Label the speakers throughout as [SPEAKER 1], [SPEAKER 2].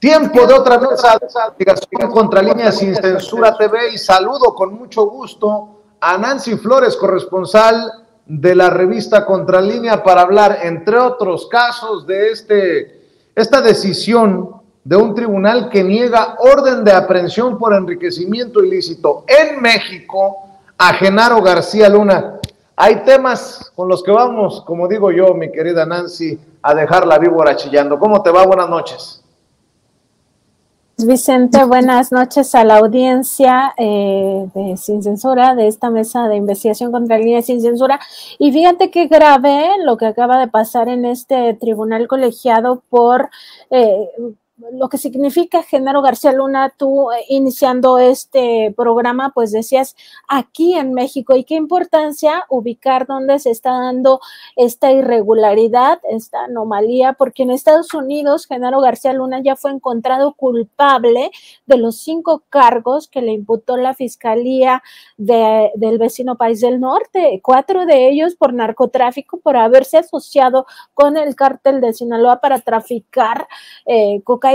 [SPEAKER 1] Tiempo de otra vez a investigación contra Línea Sin Censura TV y saludo con mucho gusto a Nancy Flores, corresponsal de la revista Contralínea, para hablar, entre otros casos, de esta decisión de un tribunal que niega orden de aprehensión por enriquecimiento ilícito en México a Genaro García Luna. Hay temas con los que vamos, como digo yo, mi querida Nancy, a dejar la víbora chillando. ¿Cómo te va? Buenas noches.
[SPEAKER 2] Vicente, buenas noches a la audiencia de Sin Censura, de esta mesa de investigación contra Línea Sin Censura. Y fíjate que grave lo que acaba de pasar en este tribunal colegiado por lo que significa Genaro García Luna. Tú iniciando este programa, pues decías aquí en México, y qué importancia ubicar dónde se está dando esta irregularidad, esta anomalía, porque en Estados Unidos Genaro García Luna ya fue encontrado culpable de los 5 cargos que le imputó la Fiscalía del vecino país del norte, 4 de ellos por narcotráfico, por haberse asociado con el cártel de Sinaloa para traficar cocaína.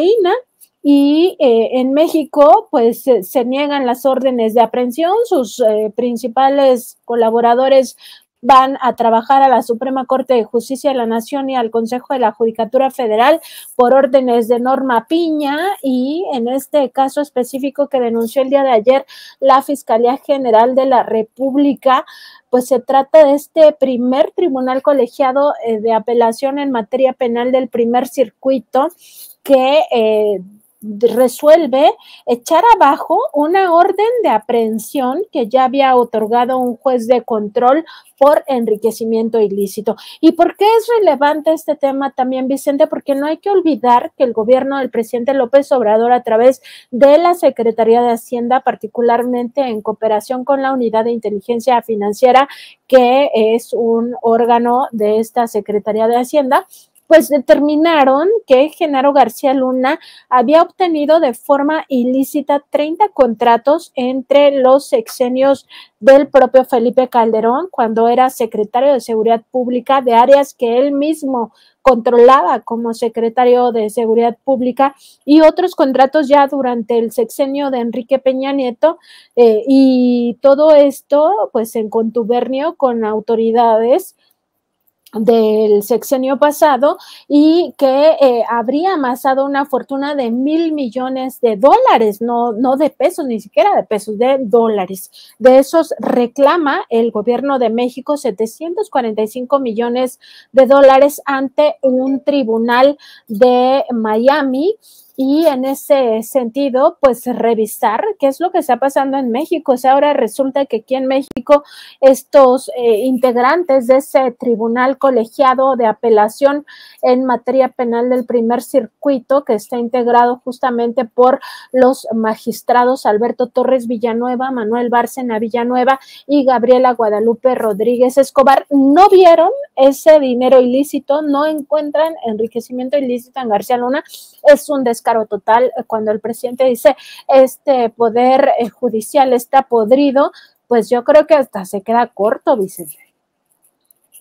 [SPEAKER 2] Y en México pues se niegan las órdenes de aprehensión. Sus principales colaboradores van a trabajar a la Suprema Corte de Justicia de la Nación y al Consejo de la Judicatura Federal por órdenes de Norma Piña, y en este caso específico que denunció el día de ayer la Fiscalía General de la República, pues se trata de este primer tribunal colegiado de apelación en materia penal del primer circuito que resuelve echar abajo una orden de aprehensión que ya había otorgado un juez de control por enriquecimiento ilícito. ¿Y por qué es relevante este tema también, Vicente? Porque no hay que olvidar que el gobierno del presidente López Obrador, a través de la Secretaría de Hacienda, particularmente en cooperación con la Unidad de Inteligencia Financiera, que es un órgano de esta Secretaría de Hacienda, pues determinaron que Genaro García Luna había obtenido de forma ilícita 30 contratos entre los sexenios del propio Felipe Calderón, cuando era secretario de Seguridad Pública, de áreas que él mismo controlaba como secretario de Seguridad Pública, y otros contratos ya durante el sexenio de Enrique Peña Nieto, y todo esto pues en contubernio con autoridades del sexenio pasado, y que habría amasado una fortuna de $1,000 millones, no de pesos, ni siquiera de pesos, de dólares. De esos reclama el gobierno de México 745 millones de dólares ante un tribunal de Miami. Y en ese sentido, pues revisar qué es lo que está pasando en México. O sea, ahora resulta que aquí en México estos integrantes de ese tribunal colegiado de apelación en materia penal del primer circuito, que está integrado justamente por los magistrados Alberto Torres Villanueva, Manuel Bárcena Villanueva y Gabriela Guadalupe Rodríguez Escobar, no vieron ese dinero ilícito, no encuentran enriquecimiento ilícito en García Luna. Es un descaro total cuando el presidente dice este poder judicial está podrido, pues yo creo que hasta se queda corto, Vicente.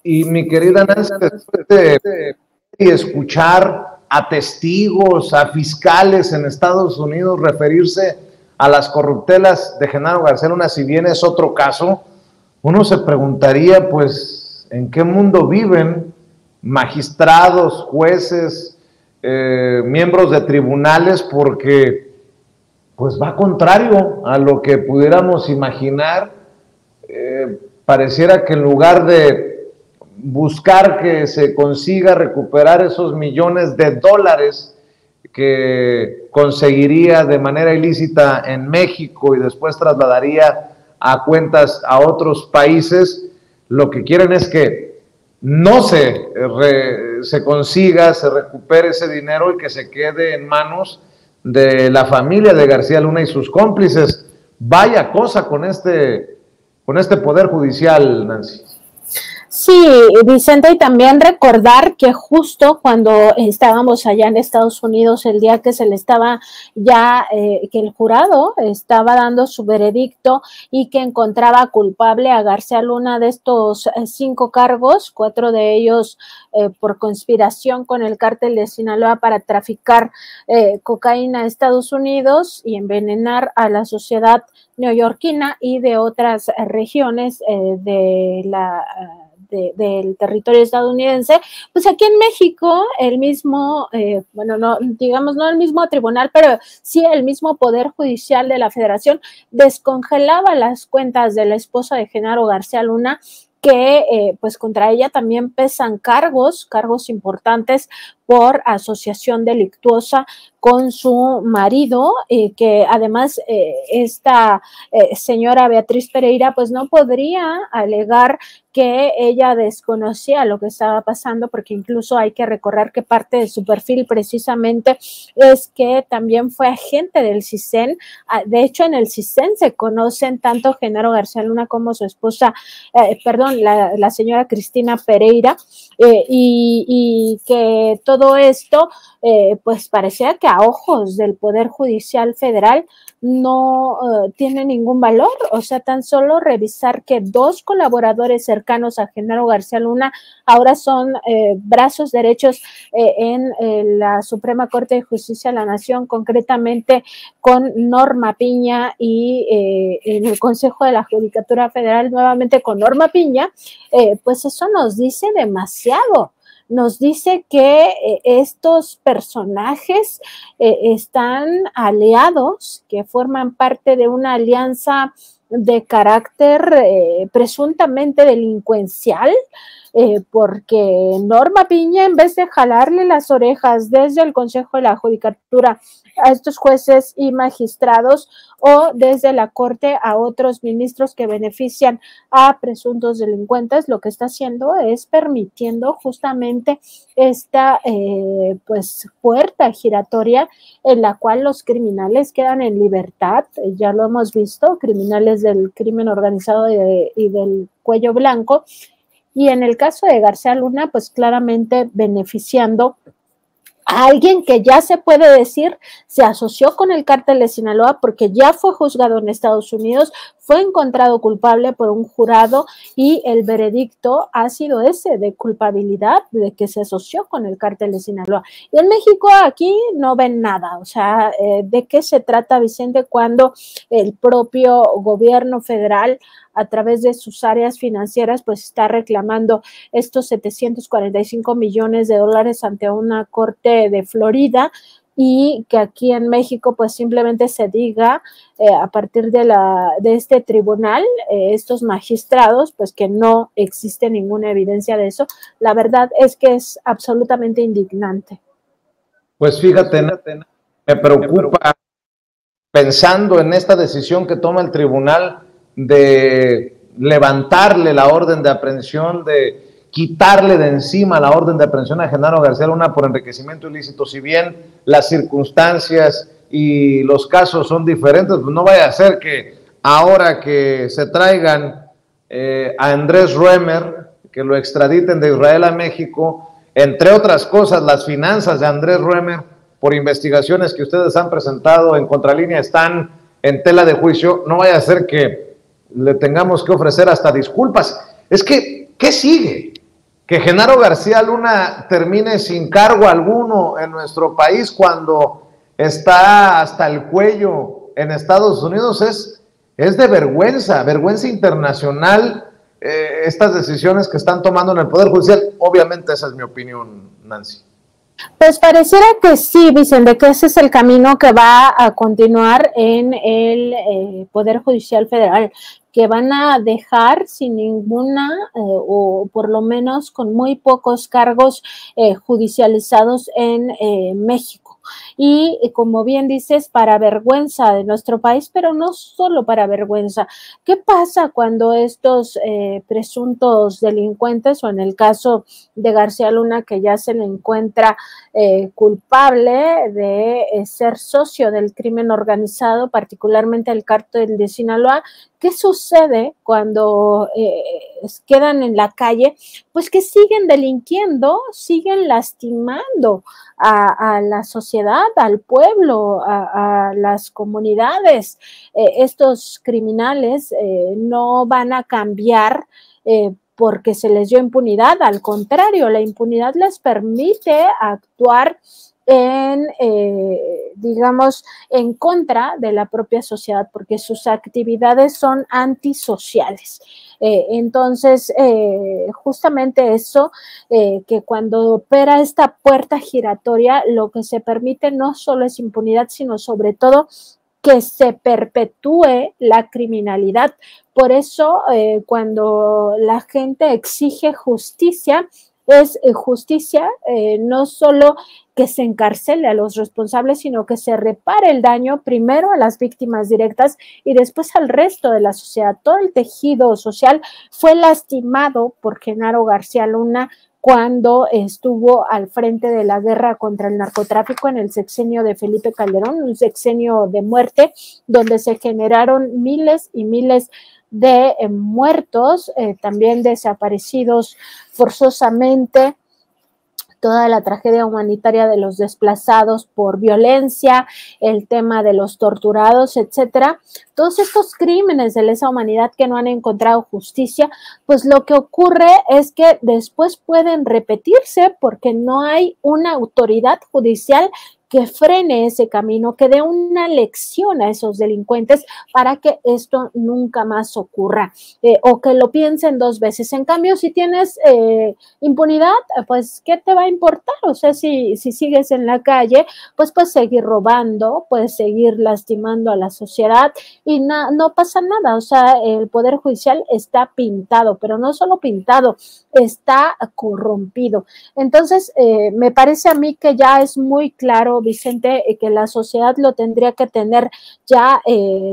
[SPEAKER 1] Y mi querida Nancy, después de escuchar a testigos, a fiscales en Estados Unidos referirse a las corruptelas de Genaro García Luna, si bien es otro caso, uno se preguntaría, pues, ¿en qué mundo viven magistrados, jueces, miembros de tribunales? Porque pues va contrario a lo que pudiéramos imaginar. Pareciera que en lugar de buscar que se consiga recuperar esos millones de dólares que conseguiría de manera ilícita en México y después trasladaría a cuentas a otros países, lo que quieren es que no se consiga, se recupere ese dinero y que se quede en manos de la familia de García Luna y sus cómplices. Vaya cosa con este poder judicial, Nancy.
[SPEAKER 2] Sí, Vicente, y también recordar que justo cuando estábamos allá en Estados Unidos, el día que se le estaba ya, que el jurado estaba dando su veredicto y que encontraba culpable a García Luna de estos 5 cargos, 4 de ellos por conspiración con el cártel de Sinaloa para traficar cocaína a Estados Unidos y envenenar a la sociedad neoyorquina y de otras regiones del territorio estadounidense, pues aquí en México el mismo, bueno, no, digamos, no el mismo tribunal, pero sí el mismo Poder Judicial de la Federación descongelaba las cuentas de la esposa de Genaro García Luna, que pues contra ella también pesan cargos importantes por asociación delictuosa con su marido, que además esta señora Beatriz Pereira pues no podría alegar que ella desconocía lo que estaba pasando, porque incluso hay que recordar que parte de su perfil precisamente es que también fue agente del CISEN. De hecho, en el CISEN se conocen tanto Genaro García Luna como su esposa, la señora Cristina Pereira, y que todo esto pues parecía que a ojos del Poder Judicial Federal no tiene ningún valor. O sea, tan solo revisar que 2 colaboradores cercanos a Genaro García Luna ahora son brazos derechos en la Suprema Corte de Justicia de la Nación, concretamente con Norma Piña, y en el Consejo de la Judicatura Federal nuevamente con Norma Piña, pues eso nos dice demasiado. Nos dice que estos personajes están aliados, que forman parte de una alianza de carácter presuntamente delincuencial, porque Norma Piña, en vez de jalarle las orejas desde el Consejo de la Judicatura a estos jueces y magistrados, o desde la Corte a otros ministros que benefician a presuntos delincuentes, lo que está haciendo es permitiendo justamente esta pues puerta giratoria en la cual los criminales quedan en libertad. Ya lo hemos visto, criminales del crimen organizado y del cuello blanco, y en el caso de García Luna, pues claramente beneficiando a alguien que ya se puede decir se asoció con el cártel de Sinaloa, porque ya fue juzgado en Estados Unidos, fue encontrado culpable por un jurado y el veredicto ha sido ese, de culpabilidad, de que se asoció con el cártel de Sinaloa. Y en México aquí no ven nada. O sea, ¿de qué se trata, Vicente, cuando el propio gobierno federal, a través de sus áreas financieras, pues está reclamando estos 745 millones de dólares ante una corte de Florida, y que aquí en México pues simplemente se diga a partir de este tribunal, estos magistrados, pues que no existe ninguna evidencia de eso? La verdad es que es absolutamente indignante.
[SPEAKER 1] Pues fíjate, me preocupa, pensando en esta decisión que toma el tribunal de levantarle la orden de aprehensión, de quitarle de encima la orden de aprehensión a Genaro García Luna por enriquecimiento ilícito. Si bien las circunstancias y los casos son diferentes, pues no vaya a ser que ahora que se traigan a Andrés Roemer, que lo extraditen de Israel a México, entre otras cosas, las finanzas de Andrés Roemer, por investigaciones que ustedes han presentado en Contralínea, están en tela de juicio. No vaya a ser que le tengamos que ofrecer hasta disculpas. Es que, ¿qué sigue? Que Genaro García Luna termine sin cargo alguno en nuestro país cuando está hasta el cuello en Estados Unidos es de vergüenza, vergüenza internacional, estas decisiones que están tomando en el Poder Judicial. Obviamente esa es mi opinión, Nancy.
[SPEAKER 2] Pues pareciera que sí, Vicente, que ese es el camino que va a continuar en el Poder Judicial Federal, que van a dejar sin ninguna, o por lo menos con muy pocos cargos judicializados en México. Y como bien dices, para vergüenza de nuestro país, pero no solo para vergüenza. ¿Qué pasa cuando estos presuntos delincuentes, o en el caso de García Luna, que ya se le encuentra culpable de ser socio del crimen organizado, particularmente el cártel de Sinaloa? ¿Qué sucede sucede cuando quedan en la calle, pues que siguen delinquiendo, siguen lastimando a la sociedad, al pueblo, a las comunidades. Estos criminales no van a cambiar porque se les dio impunidad, al contrario, la impunidad les permite actuar digamos, en contra de la propia sociedad, porque sus actividades son antisociales. Entonces, justamente eso, que cuando opera esta puerta giratoria, lo que se permite no solo es impunidad, sino sobre todo que se perpetúe la criminalidad. Por eso, cuando la gente exige justicia, es justicia no solo que se encarcele a los responsables, sino que se repare el daño primero a las víctimas directas y después al resto de la sociedad. Todo el tejido social fue lastimado por Genaro García Luna cuando estuvo al frente de la guerra contra el narcotráfico en el sexenio de Felipe Calderón, un sexenio de muerte donde se generaron miles y miles de muertos, también desaparecidos forzosamente, toda la tragedia humanitaria de los desplazados por violencia, el tema de los torturados, etcétera. Todos estos crímenes de lesa humanidad que no han encontrado justicia, pues lo que ocurre es que después pueden repetirse porque no hay una autoridad judicial que frene ese camino, que dé una lección a esos delincuentes para que esto nunca más ocurra, o que lo piensen dos veces. En cambio, si tienes impunidad, pues, ¿qué te va a importar? O sea, si sigues en la calle, pues puedes seguir robando, puedes seguir lastimando a la sociedad y no pasa nada. O sea, el Poder Judicial está pintado, pero no solo pintado, está corrompido. Entonces, me parece a mí que ya es muy claro, Vicente, que la sociedad lo tendría que tener ya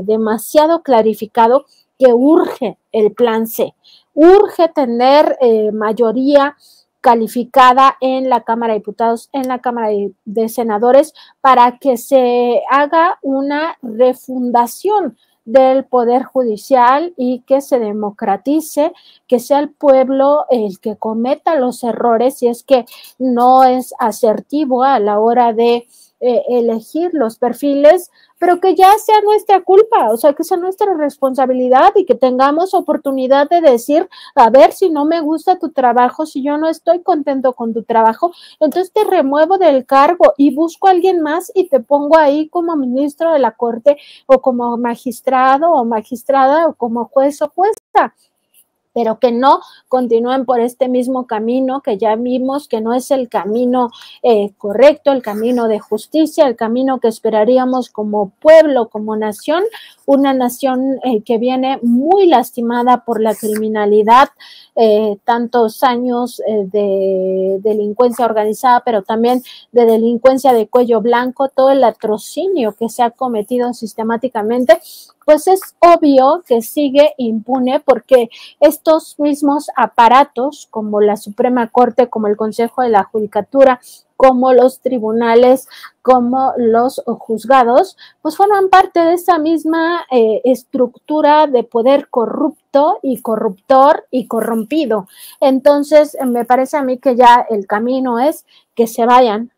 [SPEAKER 2] demasiado clarificado, que urge el plan C, urge tener mayoría calificada en la Cámara de Diputados, en la Cámara de Senadores, para que se haga una refundación del Poder Judicial y que se democratice, que sea el pueblo el que cometa los errores si es que no es asertivo a la hora de elegir los perfiles, pero que ya sea nuestra culpa, o sea, que sea nuestra responsabilidad y que tengamos oportunidad de decir, a ver, si no me gusta tu trabajo, si yo no estoy contento con tu trabajo, entonces te remuevo del cargo y busco a alguien más y te pongo ahí como ministro de la Corte o como magistrado o magistrada o como juez o jueza, pero que no continúen por este mismo camino que ya vimos que no es el camino correcto, el camino de justicia, el camino que esperaríamos como pueblo, como nación, una nación que viene muy lastimada por la criminalidad, tantos años de delincuencia organizada, pero también de delincuencia de cuello blanco, todo el latrocinio que se ha cometido sistemáticamente, pues es obvio que sigue impune porque estos mismos aparatos, como la Suprema Corte, como el Consejo de la Judicatura, como los tribunales, como los juzgados, pues forman parte de esa misma estructura de poder corrupto y corruptor y corrompido. Entonces, me parece a mí que ya el camino es que se vayan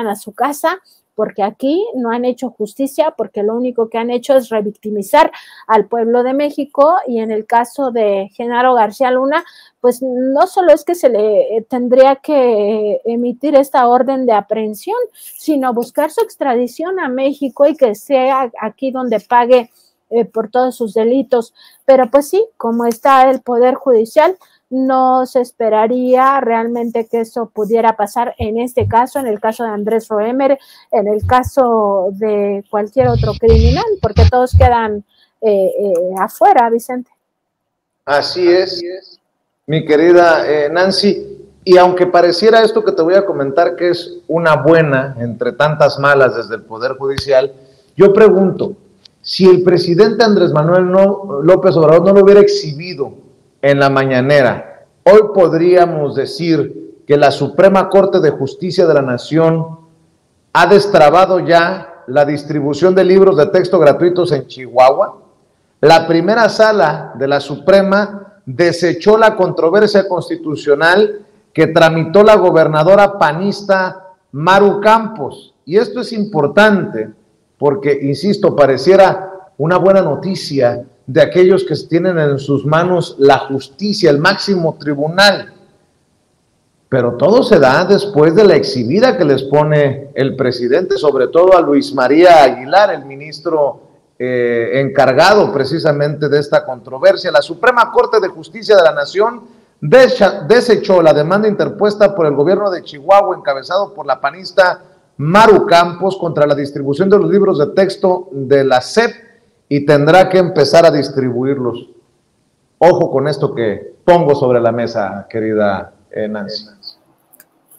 [SPEAKER 2] a su casa, porque aquí no han hecho justicia, porque lo único que han hecho es revictimizar al pueblo de México, y en el caso de Genaro García Luna, pues no solo es que se le tendría que emitir esta orden de aprehensión, sino buscar su extradición a México y que sea aquí donde pague por todos sus delitos. Pero pues sí, como está el Poder Judicial, no se esperaría realmente que eso pudiera pasar en este caso, en el caso de Andrés Roemer, en el caso de cualquier otro criminal, porque todos quedan afuera, Vicente.
[SPEAKER 1] Así es, mi querida Nancy, y aunque pareciera esto que te voy a comentar que es una buena entre tantas malas desde el Poder Judicial, yo pregunto, si el presidente Andrés Manuel López Obrador no lo hubiera exhibido en la mañanera, hoy podríamos decir que la Suprema Corte de Justicia de la Nación ha destrabado ya la distribución de libros de texto gratuitos en Chihuahua. La primera sala de la Suprema desechó la controversia constitucional que tramitó la gobernadora panista Maru Campos. Y esto es importante porque, insisto, pareciera una buena noticia de aquellos que tienen en sus manos la justicia, el máximo tribunal. Pero todo se da después de la exhibida que les pone el presidente, sobre todo a Luis María Aguilar, el ministro encargado precisamente de esta controversia. La Suprema Corte de Justicia de la Nación desechó la demanda interpuesta por el gobierno de Chihuahua, encabezado por la panista Maru Campos, contra la distribución de los libros de texto de la SEP, y tendrá que empezar a distribuirlos. Ojo con esto que pongo sobre la mesa, querida Nancy.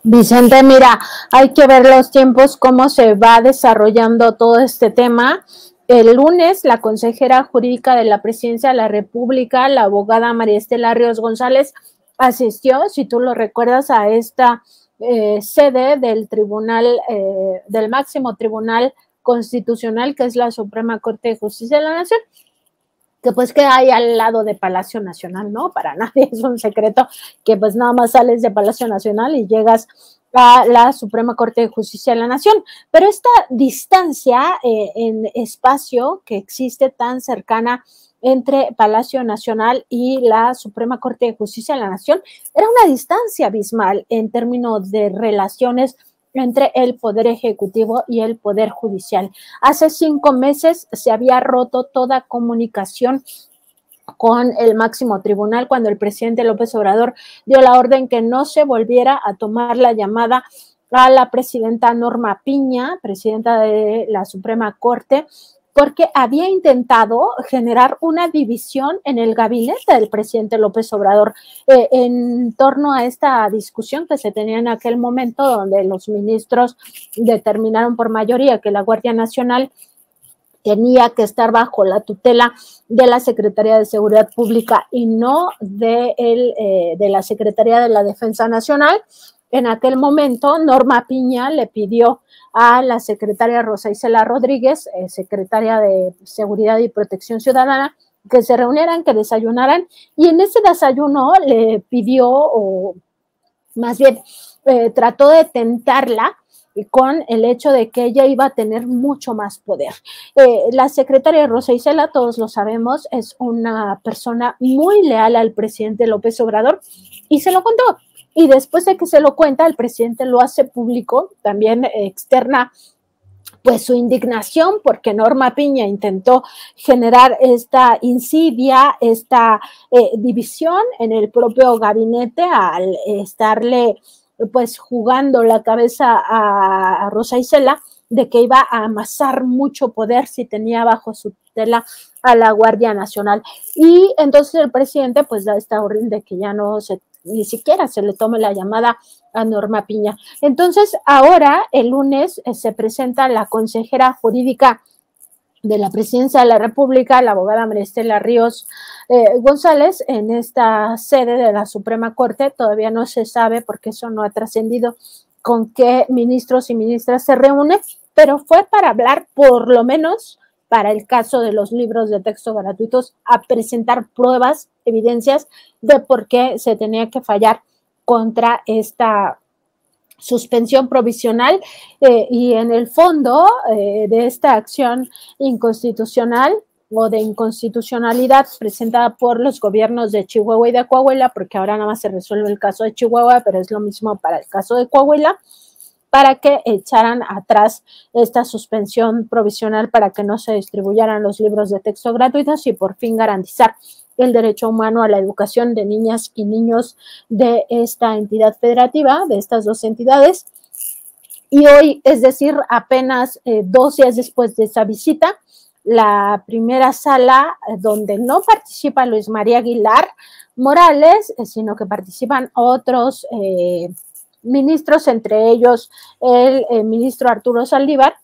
[SPEAKER 2] Vicente, mira, hay que ver los tiempos, cómo se va desarrollando todo este tema. El lunes, la consejera jurídica de la Presidencia de la República, la abogada María Estela Ríos González, asistió, si tú lo recuerdas, a esta sede del tribunal, del máximo tribunal constitucional, que es la Suprema Corte de Justicia de la Nación, que pues que hay al lado de Palacio Nacional, ¿no? Para nadie es un secreto que pues nada más sales de Palacio Nacional y llegas a la Suprema Corte de Justicia de la Nación. Pero esta distancia en espacio que existe tan cercana entre Palacio Nacional y la Suprema Corte de Justicia de la Nación era una distancia abismal en términos de relaciones entre el Poder Ejecutivo y el Poder Judicial. Hace 5 meses se había roto toda comunicación con el máximo tribunal cuando el presidente López Obrador dio la orden que no se volviera a tomar la llamada a la presidenta Norma Piña, presidenta de la Suprema Corte, porque había intentado generar una división en el gabinete del presidente López Obrador en torno a esta discusión que se tenía en aquel momento, donde los ministros determinaron por mayoría que la Guardia Nacional tenía que estar bajo la tutela de la Secretaría de Seguridad Pública y no de la Secretaría de la Defensa Nacional. En aquel momento, Norma Piña le pidió a la secretaria Rosa Isela Rodríguez, secretaria de Seguridad y Protección Ciudadana, que se reunieran, que desayunaran, y en ese desayuno le pidió, o más bien trató de tentarla con el hecho de que ella iba a tener mucho más poder. La secretaria Rosa Isela, todos lo sabemos, es una persona muy leal al presidente López Obrador, y se lo contó. Y después de que se lo cuenta, el presidente lo hace público, también externa pues su indignación porque Norma Piña intentó generar esta insidia, esta división en el propio gabinete al estarle pues jugando la cabeza a Rosa Isela de que iba a amasar mucho poder si tenía bajo su tutela a la Guardia Nacional. Y entonces el presidente pues da esta orden de que ya no ni siquiera se le tome la llamada a Norma Piña. Entonces, ahora, el lunes, se presenta la consejera jurídica de la Presidencia de la República, la abogada María Estela Ríos González, en esta sede de la Suprema Corte. Todavía no se sabe, porque eso no ha trascendido, con qué ministros y ministras se reúne, pero fue para hablar, por lo menos, para el caso de los libros de texto gratuitos, a presentar pruebas, evidencias de por qué se tenía que fallar contra esta suspensión provisional y en el fondo de esta acción inconstitucional o de inconstitucionalidad presentada por los gobiernos de Chihuahua y de Coahuila, porque ahora nada más se resuelve el caso de Chihuahua, pero es lo mismo para el caso de Coahuila, para que echaran atrás esta suspensión provisional para que no se distribuyeran los libros de texto gratuitos y por fin garantizar el derecho humano a la educación de niñas y niños de esta entidad federativa, de estas dos entidades. Y hoy, es decir, apenas 2 días después de esa visita, la primera sala donde no participa Luis María Aguilar Morales, sino que participan otros ministros, entre ellos el ministro Arturo Saldívar,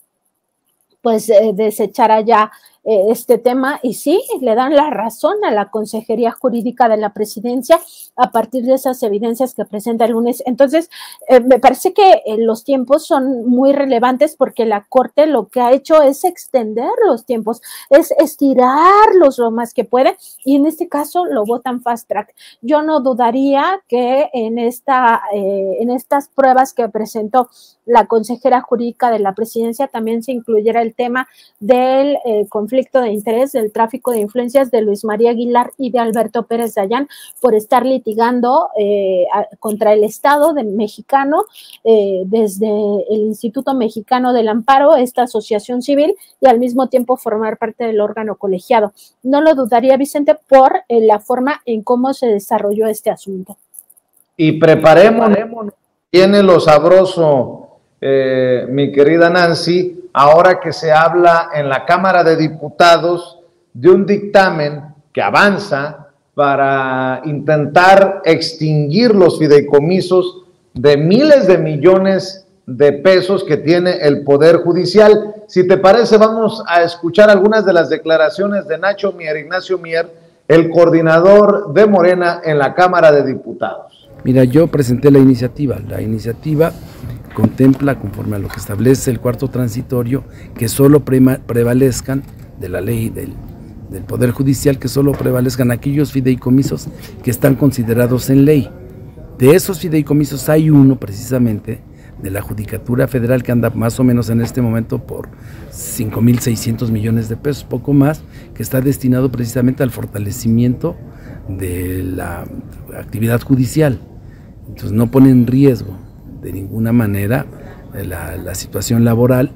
[SPEAKER 2] pues desechara ya este tema, y sí, le dan la razón a la Consejería Jurídica de la Presidencia a partir de esas evidencias que presenta el lunes. Entonces, me parece que los tiempos son muy relevantes porque la Corte lo que ha hecho es extender los tiempos, es estirarlos lo más que puede, y en este caso lo votan fast track. Yo no dudaría que en estas pruebas que presentó la consejera jurídica de la Presidencia también se incluyera el tema del conflicto de interés, del tráfico de influencias de Luis María Aguilar y de Alberto Pérez Dayán por estar litigando contra el Estado mexicano desde el Instituto Mexicano del Amparo, esta asociación civil, y al mismo tiempo formar parte del órgano colegiado. No lo dudaría, Vicente, por la forma en cómo se desarrolló este asunto.
[SPEAKER 1] Y preparémonos, tiene lo sabroso, mi querida Nancy, ahora que se habla en la Cámara de Diputados de un dictamen que avanza para intentar extinguir los fideicomisos de miles de millones de pesos que tiene el Poder Judicial. Si te parece, vamos a escuchar algunas de las declaraciones de Ignacio Mier, el coordinador de Morena en la Cámara de Diputados.
[SPEAKER 3] Mira, yo presenté la iniciativa. La iniciativa contempla, conforme a lo que establece el cuarto transitorio, que solo prevalezcan de la ley del Poder Judicial, que solo prevalezcan aquellos fideicomisos que están considerados en ley. De esos fideicomisos hay uno precisamente de la Judicatura Federal que anda más o menos en este momento por 5.600 millones de pesos, poco más, que está destinado precisamente al fortalecimiento de la actividad judicial. Entonces no pone en riesgo de ninguna manera la situación laboral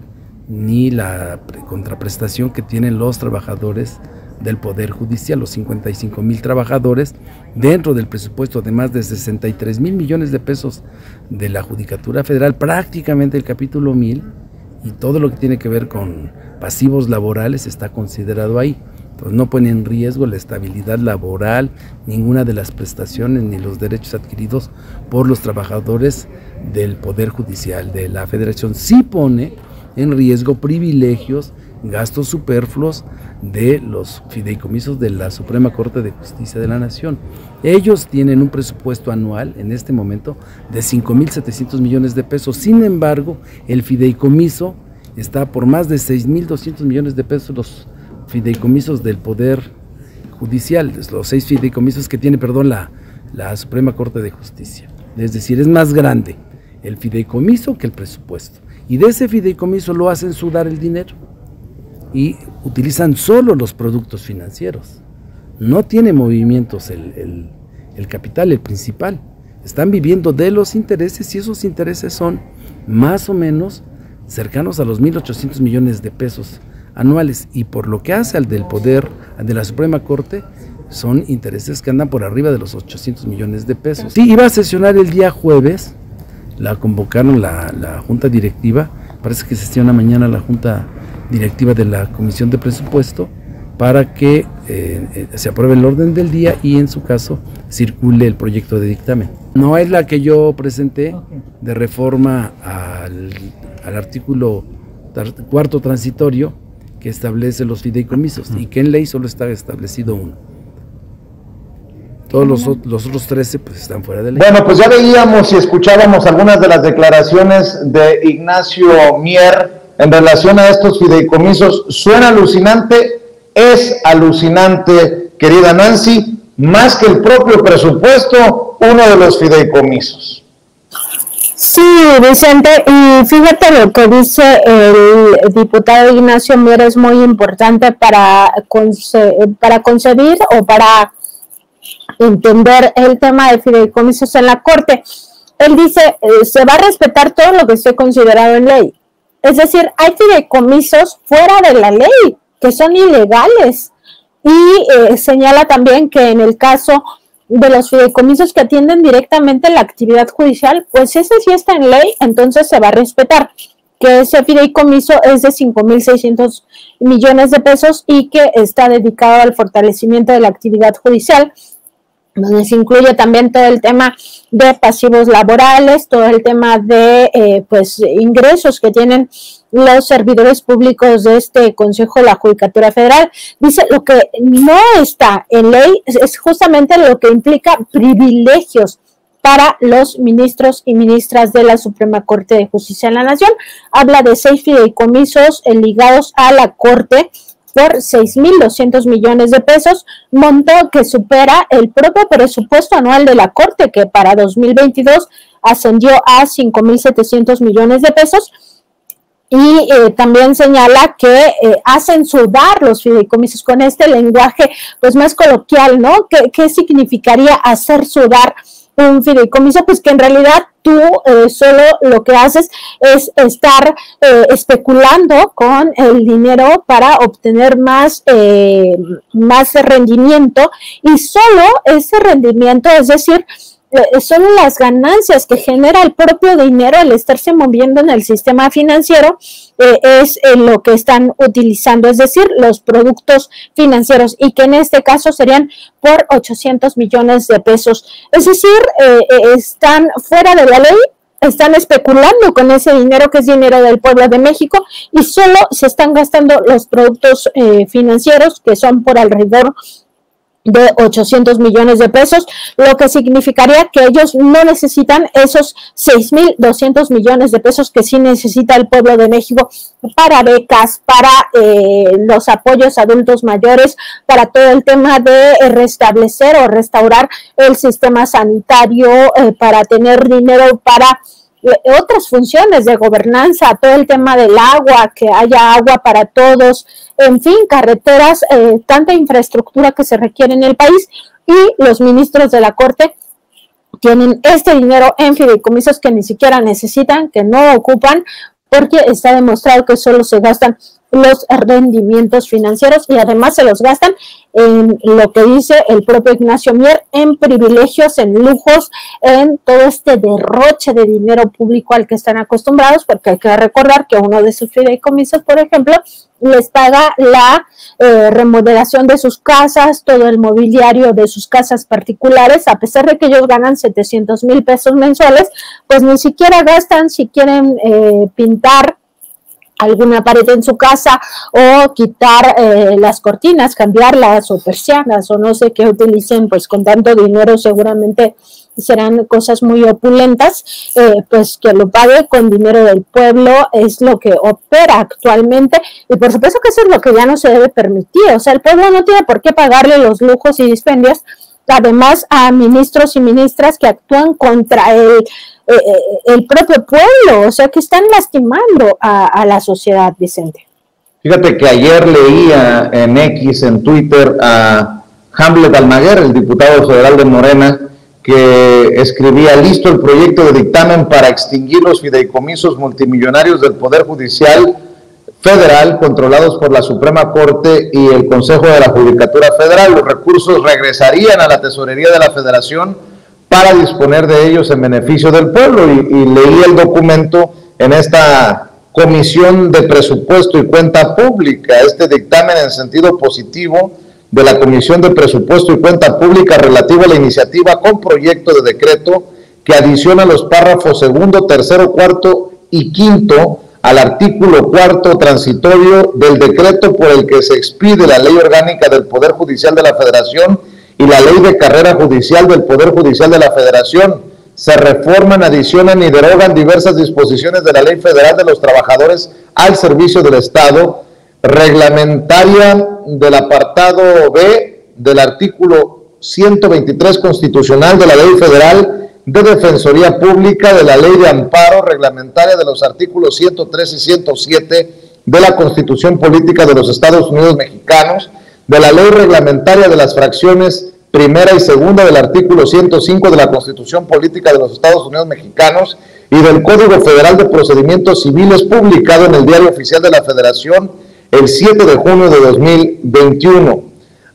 [SPEAKER 3] ni la contraprestación que tienen los trabajadores del Poder Judicial, los 55,000 trabajadores, dentro del presupuesto de más de 63,000 millones de pesos de la Judicatura Federal, prácticamente el capítulo 1000, y todo lo que tiene que ver con pasivos laborales está considerado ahí. Entonces no pone en riesgo la estabilidad laboral, ninguna de las prestaciones ni los derechos adquiridos por los trabajadores del Poder Judicial de la Federación. Sí pone en riesgo privilegios, gastos superfluos de los fideicomisos de la Suprema Corte de Justicia de la Nación. Ellos tienen un presupuesto anual en este momento de 5.700 millones de pesos. Sin embargo, el fideicomiso está por más de 6.200 millones de pesos, los fideicomisos del Poder Judicial, los 6 fideicomisos que tiene, la Suprema Corte de Justicia. Es decir, es más grande el fideicomiso que el presupuesto. Y de ese fideicomiso lo hacen sudar el dinero y utilizan solo los productos financieros. No tiene movimientos el capital, el principal. Están viviendo de los intereses, y esos intereses son más o menos cercanos a los 1.800 millones de pesos anuales, y por lo que hace al del Poder, al de la Suprema Corte, son intereses que andan por arriba de los 800 millones de pesos. Sí, iba a sesionar el día jueves, la convocaron la Junta Directiva, parece que sesiona mañana la Junta Directiva de la Comisión de Presupuesto, para que se apruebe el orden del día y en su caso circule el proyecto de dictamen. No es la que yo presenté de reforma al artículo cuarto transitorio que establece los fideicomisos, y que en ley solo está establecido uno. Todos los otros 13 pues están fuera de ley.
[SPEAKER 1] Bueno, pues ya veíamos y escuchábamos algunas de las declaraciones de Ignacio Mier en relación a estos fideicomisos. Suena alucinante, es alucinante, querida Nancy, más que el propio presupuesto, uno de los fideicomisos.
[SPEAKER 2] Sí, Vicente, y fíjate lo que dice el diputado Ignacio Mier, es muy importante para concebir o para entender el tema de fideicomisos en la Corte. Él dice, se va a respetar todo lo que esté considerado en ley. Es decir, hay fideicomisos fuera de la ley, que son ilegales. Y señala también que en el caso de los fideicomisos que atienden directamente la actividad judicial, pues ese sí está en ley, entonces se va a respetar que ese fideicomiso es de 5.600 millones de pesos y que está dedicado al fortalecimiento de la actividad judicial. donde se incluye también todo el tema de pasivos laborales, todo el tema de pues ingresos que tienen los servidores públicos de este Consejo de la Judicatura Federal. Dice, lo que no está en ley es justamente lo que implica privilegios para los ministros y ministras de la Suprema Corte de Justicia de la Nación. Habla de 6 fideicomisos ligados a la Corte por 6.200 millones de pesos, monto que supera el propio presupuesto anual de la Corte, que para 2022 ascendió a 5.700 millones de pesos. Y también señala que hacen sudar los fideicomisos con este lenguaje pues más coloquial, ¿no? ¿Qué significaría hacer sudar un fideicomiso? Pues que en realidad tú solo lo que haces es estar especulando con el dinero para obtener más rendimiento, y solo ese rendimiento, es decir, son las ganancias que genera el propio dinero al estarse moviendo en el sistema financiero, es lo que están utilizando, es decir, los productos financieros, y que en este caso serían por 800 millones de pesos. Es decir, están fuera de la ley, están especulando con ese dinero que es dinero del pueblo de México, y solo se están gastando los productos financieros, que son por alrededor de 800 millones de pesos, lo que significaría que ellos no necesitan esos 6.200 millones de pesos que sí necesita el pueblo de México para becas, para los apoyos a adultos mayores, para todo el tema de restablecer o restaurar el sistema sanitario, para tener dinero para otras funciones de gobernanza, todo el tema del agua, que haya agua para todos, en fin, carreteras, tanta infraestructura que se requiere en el país, y los ministros de la Corte tienen este dinero en fideicomisos que ni siquiera necesitan, que no ocupan, porque está demostrado que solo se gastan los rendimientos financieros, y además se los gastan en lo que dice el propio Ignacio Mier, en privilegios, en lujos, en todo este derroche de dinero público al que están acostumbrados, porque hay que recordar que uno de sus fideicomisos, por ejemplo, les paga la remodelación de sus casas, todo el mobiliario de sus casas particulares, a pesar de que ellos ganan 700,000 pesos mensuales, pues ni siquiera gastan si quieren pintar alguna pared en su casa, o quitar las cortinas, cambiarlas, o persianas, o no sé qué utilicen, pues con tanto dinero seguramente serán cosas muy opulentas, pues que lo pague con dinero del pueblo es lo que opera actualmente, y por supuesto que eso es lo que ya no se debe permitir. O sea, el pueblo no tiene por qué pagarle los lujos y dispendios, además, a ministros y ministras que actúan contra el propio pueblo, o sea, que están lastimando a la sociedad, Vicente.
[SPEAKER 1] Fíjate que ayer leía en X, en Twitter, a Hamlet Almaguer, el diputado federal de Morena, que escribía: listo el proyecto de dictamen para extinguir los fideicomisos multimillonarios del Poder Judicial Federal controlados por la Suprema Corte y el Consejo de la Judicatura Federal. Los recursos regresarían a la Tesorería de la Federación para disponer de ellos en beneficio del pueblo, y leí el documento en esta Comisión de Presupuesto y Cuenta Pública, este dictamen en sentido positivo de la Comisión de Presupuesto y Cuenta Pública relativo a la iniciativa con proyecto de decreto que adiciona los párrafos segundo, tercero, cuarto y quinto al artículo cuarto transitorio del decreto por el que se expide la Ley Orgánica del Poder Judicial de la Federación y la Ley de Carrera Judicial del Poder Judicial de la Federación. Se reforman, adicionan y derogan diversas disposiciones de la Ley Federal de los Trabajadores al Servicio del Estado, reglamentaria del apartado B del artículo 123 constitucional de la Ley Federal de Defensoría Pública, de la Ley de Amparo, reglamentaria de los artículos 103 y 107 de la Constitución Política de los Estados Unidos Mexicanos, de la Ley Reglamentaria de las fracciones primera y segunda del artículo 105 de la Constitución Política de los Estados Unidos Mexicanos y del Código Federal de Procedimientos Civiles, publicado en el Diario Oficial de la Federación el 7 de junio de 2021.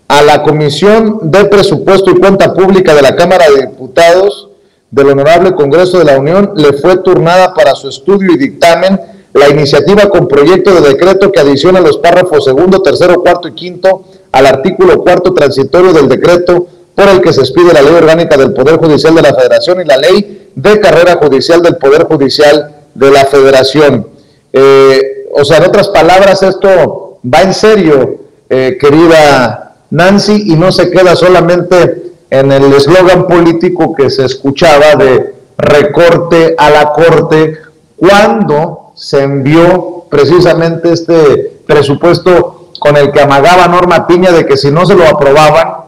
[SPEAKER 1] A la Comisión de Presupuesto y Cuenta Pública de la Cámara de Diputados del Honorable Congreso de la Unión le fue turnada para su estudio y dictamen la iniciativa con proyecto de decreto que adiciona los párrafos segundo, tercero, cuarto y quinto al artículo cuarto transitorio del decreto por el que se expide la Ley Orgánica del Poder Judicial de la Federación y la Ley de Carrera Judicial del Poder Judicial de la Federación. O sea, en otras palabras, esto va en serio, querida Nancy, y no se queda solamente en el eslogan político que se escuchaba de recorte a la Corte, cuando se envió precisamente este presupuesto con el que amagaba Norma Piña de que si no se lo aprobaban,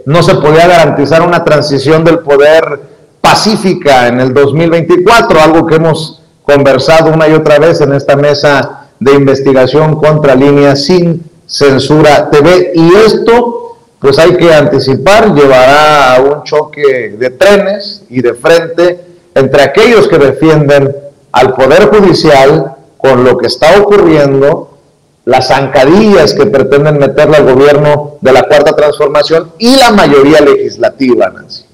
[SPEAKER 1] no se podía garantizar una transición del poder pacífica en el 2024, algo que hemos conversado una y otra vez en esta mesa de investigación contra Línea Sin Censura TV, y esto, pues hay que anticipar, llevará a un choque de trenes y de frente entre aquellos que defienden al Poder Judicial con lo que está ocurriendo, las zancadillas que pretenden meterle al gobierno de la Cuarta Transformación y la mayoría legislativa, Nancy.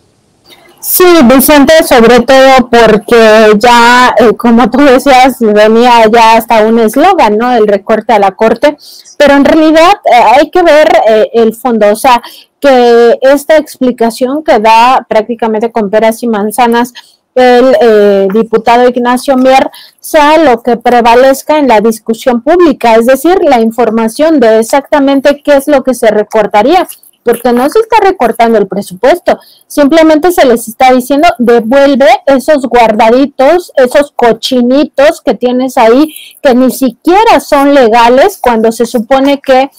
[SPEAKER 2] Sí, Vicente, sobre todo porque ya, como tú decías, venía ya hasta un eslogan, ¿no? El recorte a la Corte, pero en realidad hay que ver el fondo, o sea, que esta explicación que da prácticamente con peras y manzanas el diputado Ignacio Mier sea lo que prevalezca en la discusión pública, es decir, la información de exactamente qué es lo que se recortaría, porque no se está recortando el presupuesto, simplemente se les está diciendo devuelve esos guardaditos, esos cochinitos que tienes ahí, que ni siquiera son legales cuando se supone que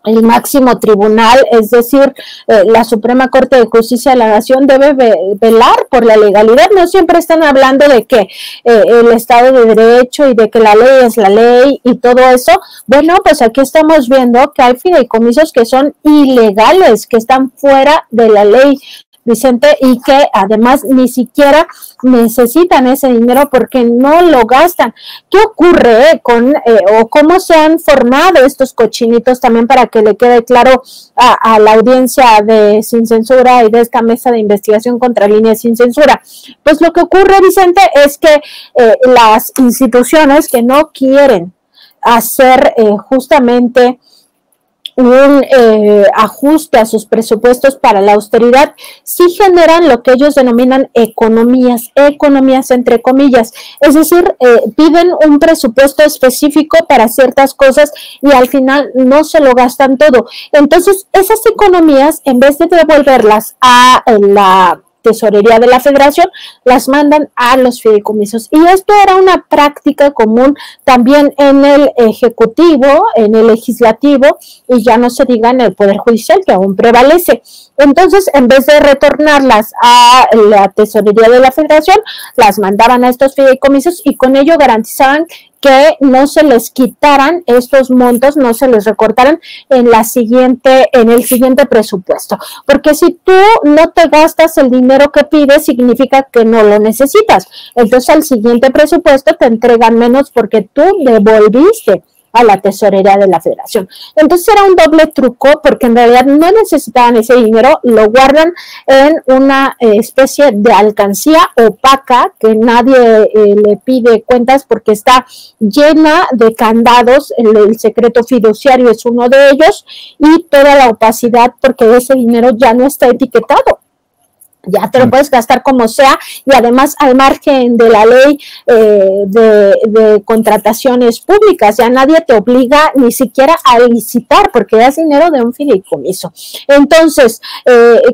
[SPEAKER 2] el máximo tribunal, es decir, la Suprema Corte de Justicia de la Nación debe velar por la legalidad. No siempre están hablando de que el Estado de Derecho y de que la ley es la ley y todo eso. Bueno, pues aquí estamos viendo que hay fideicomisos que son ilegales, que están fuera de la ley, Vicente, y que además ni siquiera necesitan ese dinero porque no lo gastan. ¿Qué ocurre con o cómo se han formado estos cochinitos también para que le quede claro a la audiencia de Sin Censura y de esta mesa de investigación contra Línea Sin Censura? Pues lo que ocurre, Vicente, es que las instituciones que no quieren hacer justamente un ajuste a sus presupuestos para la austeridad, sí generan lo que ellos denominan economías entre comillas, es decir, piden un presupuesto específico para ciertas cosas y al final no se lo gastan todo. Entonces, esas economías, en vez de devolverlas a la Tesorería de la Federación, las mandan a los fideicomisos. Y esto era una práctica común también en el Ejecutivo, en el Legislativo, y ya no se diga en el Poder Judicial, que aún prevalece. Entonces, en vez de retornarlas a la Tesorería de la Federación, las mandaban a estos fideicomisos y con ello garantizaban que no se les quitaran estos montos, no se les recortaran en el siguiente presupuesto. Porque si tú no te gastas el dinero que pides, significa que no lo necesitas. Entonces, al siguiente presupuesto te entregan menos porque tú devolviste a la Tesorería de la Federación. Entonces era un doble truco porque en realidad no necesitaban ese dinero, lo guardan en una especie de alcancía opaca que nadie le pide cuentas porque está llena de candados, el secreto fiduciario es uno de ellos y toda la opacidad porque ese dinero ya no está etiquetado. Ya te lo puedes gastar como sea y además al margen de la ley de contrataciones públicas, ya nadie te obliga ni siquiera a licitar porque das dinero de un fideicomiso. Entonces,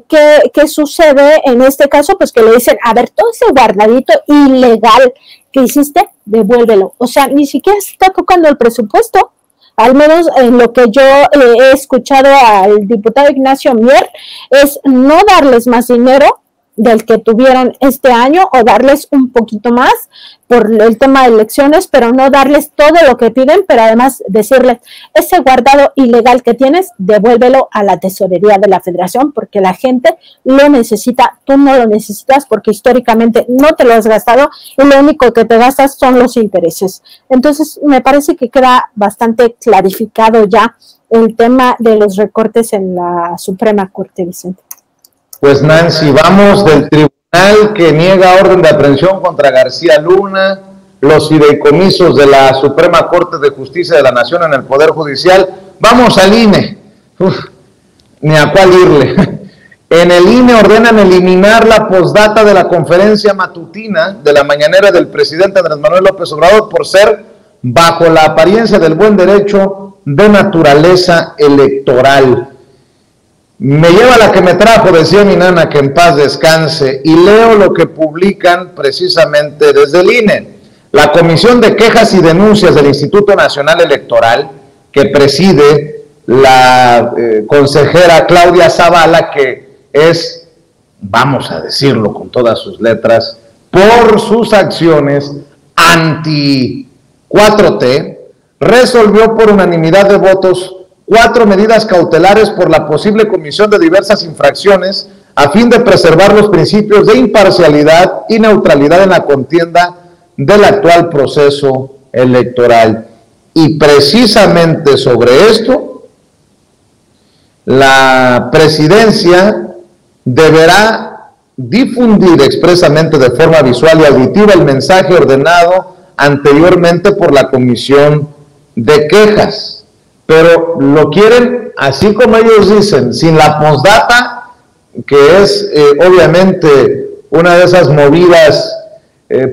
[SPEAKER 2] ¿qué sucede en este caso? Pues que le dicen, a ver, todo ese guardadito ilegal que hiciste, devuélvelo. O sea, ni siquiera se está tocando el presupuesto. Al menos en lo que yo he escuchado al diputado Ignacio Mier, es no darles más dinero del que tuvieron este año o darles un poquito más por el tema de elecciones, pero no darles todo lo que piden, pero además decirles, ese guardado ilegal que tienes, devuélvelo a la Tesorería de la Federación, porque la gente lo necesita, tú no lo necesitas porque históricamente no te lo has gastado y lo único que te gastas son los intereses. Entonces, me parece que queda bastante clarificado ya el tema de los recortes en la Suprema Corte, Vicente.
[SPEAKER 1] Pues Nancy, vamos del tribunal que niega orden de aprehensión contra García Luna, los fideicomisos de la Suprema Corte de Justicia de la Nación en el Poder Judicial, vamos al INE. ni a cuál irle. En el INE ordenan eliminar la postdata de la conferencia matutina de la mañanera del presidente Andrés Manuel López Obrador por ser bajo la apariencia del buen derecho de naturaleza electoral. Me lleva la que me trajo, decía mi nana, que en paz descanse, y leo lo que publican precisamente desde el INE. La Comisión de Quejas y Denuncias del Instituto Nacional Electoral, que preside la consejera Claudia Zavala, que es, vamos a decirlo con todas sus letras, por sus acciones anti 4T, resolvió por unanimidad de votos 4 medidas cautelares por la posible comisión de diversas infracciones a fin de preservar los principios de imparcialidad y neutralidad en la contienda del actual proceso electoral. Y precisamente sobre esto, la presidencia deberá difundir expresamente de forma visual y auditiva el mensaje ordenado anteriormente por la Comisión de Quejas. Pero lo quieren, así como ellos dicen, sin la postdata, que es obviamente una de esas movidas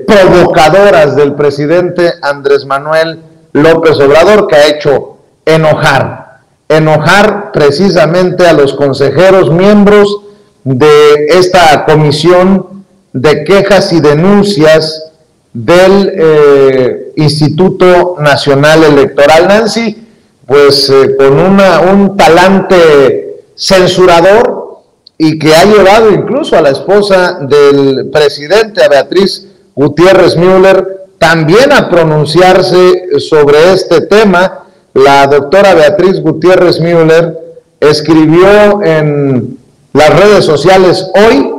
[SPEAKER 1] provocadoras del presidente Andrés Manuel López Obrador, que ha hecho enojar precisamente a los consejeros miembros de esta Comisión de Quejas y Denuncias del Instituto Nacional Electoral. Nancy, pues con un talante censurador, y que ha llevado incluso a la esposa del presidente, a Beatriz Gutiérrez Müller, también a pronunciarse sobre este tema. La doctora Beatriz Gutiérrez Müller escribió en las redes sociales hoy: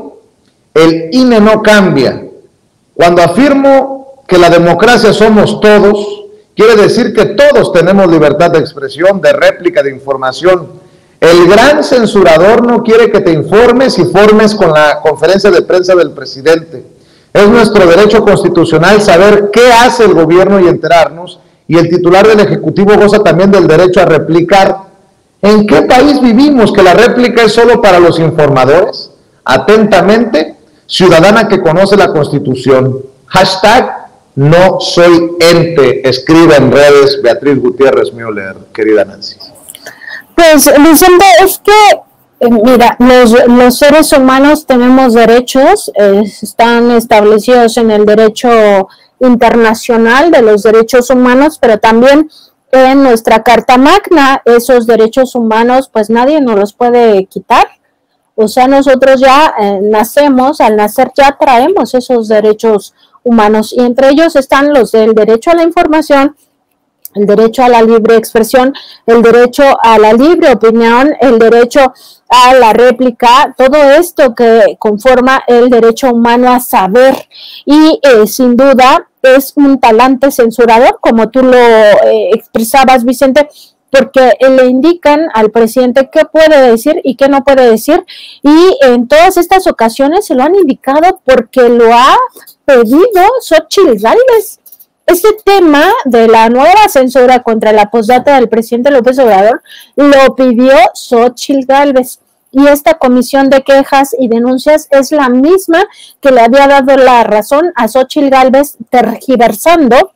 [SPEAKER 1] el INE no cambia. Cuando afirmo que la democracia somos todos, quiere decir que todos tenemos libertad de expresión, de réplica, de información. El gran censurador no quiere que te informes y formes con la conferencia de prensa del presidente. Es nuestro derecho constitucional saber qué hace el gobierno y enterarnos, y el titular del Ejecutivo goza también del derecho a replicar. ¿En qué país vivimos que la réplica es solo para los informadores? Atentamente, ciudadana que conoce la Constitución. Hashtag no soy ente, escribe en redes Beatriz Gutiérrez Müller, querida Nancy.
[SPEAKER 2] Pues, Vicente, es que, mira, los seres humanos tenemos derechos, están establecidos en el derecho internacional de los derechos humanos, pero también en nuestra Carta Magna. Esos derechos humanos, pues nadie nos los puede quitar. O sea, nosotros ya nacemos, al nacer ya traemos esos derechos humanos, y entre ellos están los del derecho a la información, el derecho a la libre expresión, el derecho a la libre opinión, el derecho a la réplica, todo esto que conforma el derecho humano a saber. Y sin duda es un talante censurador, como tú lo expresabas, Vicente, porque le indican al presidente qué puede decir y qué no puede decir, y en todas estas ocasiones se lo han indicado porque lo ha pedido Xóchitl Gálvez. Este tema de la nueva censura contra la postdata del presidente López Obrador lo pidió Xóchitl Gálvez, y esta Comisión de Quejas y Denuncias es la misma que le había dado la razón a Xóchitl Gálvez, tergiversando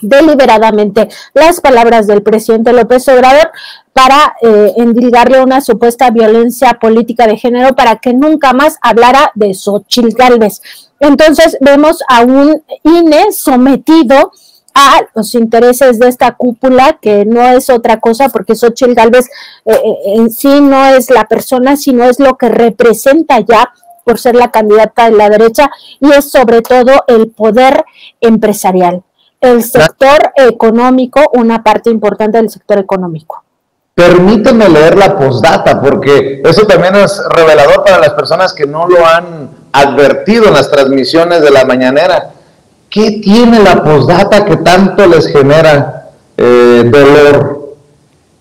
[SPEAKER 2] deliberadamente las palabras del presidente López Obrador para endilgarle una supuesta violencia política de género, para que nunca más hablara de Xóchitl Gálvez. Entonces vemos a un INE sometido a los intereses de esta cúpula, que no es otra cosa, porque Xóchitl Gálvez en sí no es la persona, sino es lo que representa ya por ser la candidata de la derecha, y es sobre todo el poder empresarial, el sector económico, una parte importante del sector económico.
[SPEAKER 1] Permíteme leer la postdata, porque eso también es revelador para las personas que no lo han advertido en las transmisiones de la mañanera. ¿Qué tiene la postdata que tanto les genera dolor?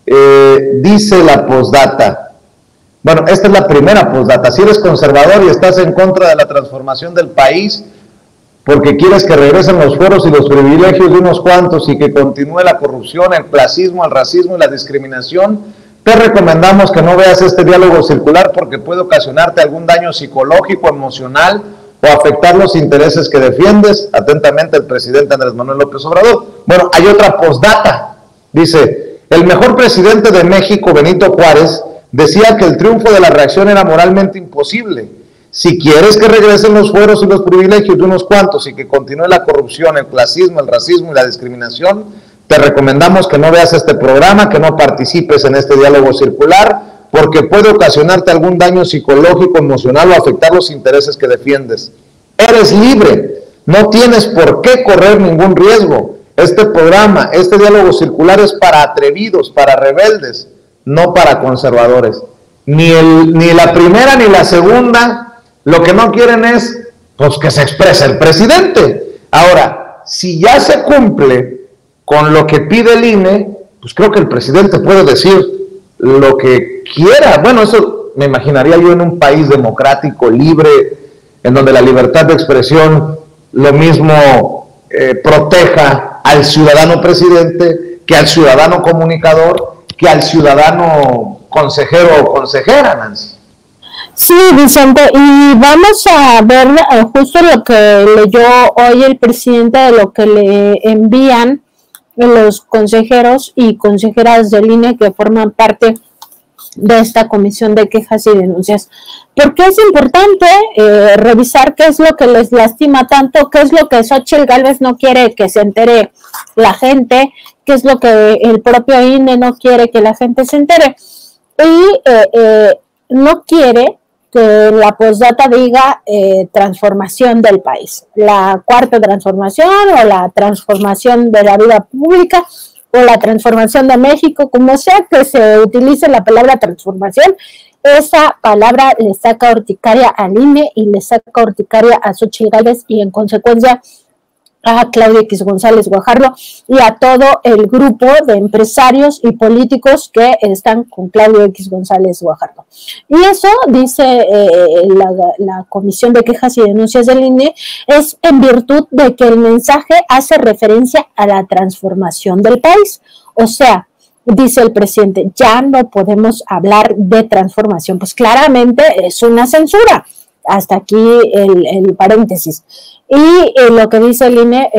[SPEAKER 1] Dice la postdata, bueno, esta es la primera postdata: si eres conservador y estás en contra de la transformación del país, porque quieres que regresen los fueros y los privilegios de unos cuantos y que continúe la corrupción, el clasismo, el racismo y la discriminación, te recomendamos que no veas este diálogo circular porque puede ocasionarte algún daño psicológico, emocional o afectar los intereses que defiendes. Atentamente, el presidente Andrés Manuel López Obrador. Bueno, hay otra postdata. Dice, el mejor presidente de México, Benito Juárez, decía que el triunfo de la reacción era moralmente imposible. Si quieres que regresen los fueros y los privilegios de unos cuantos y que continúe la corrupción, el clasismo, el racismo y la discriminación, te recomendamos que no veas este programa, que no participes en este diálogo circular, porque puede ocasionarte algún daño psicológico, emocional o afectar los intereses que defiendes. Eres libre, no tienes por qué correr ningún riesgo. Este programa, este diálogo circular es para atrevidos, para rebeldes, no para conservadores. Ni la primera ni la segunda. Lo que no quieren es pues, que se exprese el presidente. Ahora, si ya se cumple con lo que pide el INE, pues creo que el presidente puede decir lo que quiera. Bueno, eso me imaginaría yo en un país democrático, libre, en donde la libertad de expresión lo mismo proteja al ciudadano presidente que al ciudadano comunicador, que al ciudadano consejero o consejera, Nancy.
[SPEAKER 2] Sí, Vicente, y vamos a ver justo lo que leyó hoy el presidente de lo que le envían los consejeros y consejeras del INE que forman parte de esta comisión de quejas y denuncias. Porque es importante revisar qué es lo que les lastima tanto, qué es lo que Xóchitl Gálvez no quiere que se entere la gente, qué es lo que el propio INE no quiere que la gente se entere. Y no quiere que la postdata diga transformación del país, la cuarta transformación o la transformación de la vida pública o la transformación de México, como sea que se utilice la palabra transformación, esa palabra le saca urticaria al INE y le saca urticaria a Xóchitl Gálvez y en consecuencia a Claudia X González Guajardo y a todo el grupo de empresarios y políticos que están con Claudia X González Guajardo. Y eso, dice la Comisión de Quejas y Denuncias del INE, es en virtud de que el mensaje hace referencia a la transformación del país. O sea, dice el presidente, ya no podemos hablar de transformación. Pues claramente es una censura. Hasta aquí el paréntesis. Y lo que dice el INE,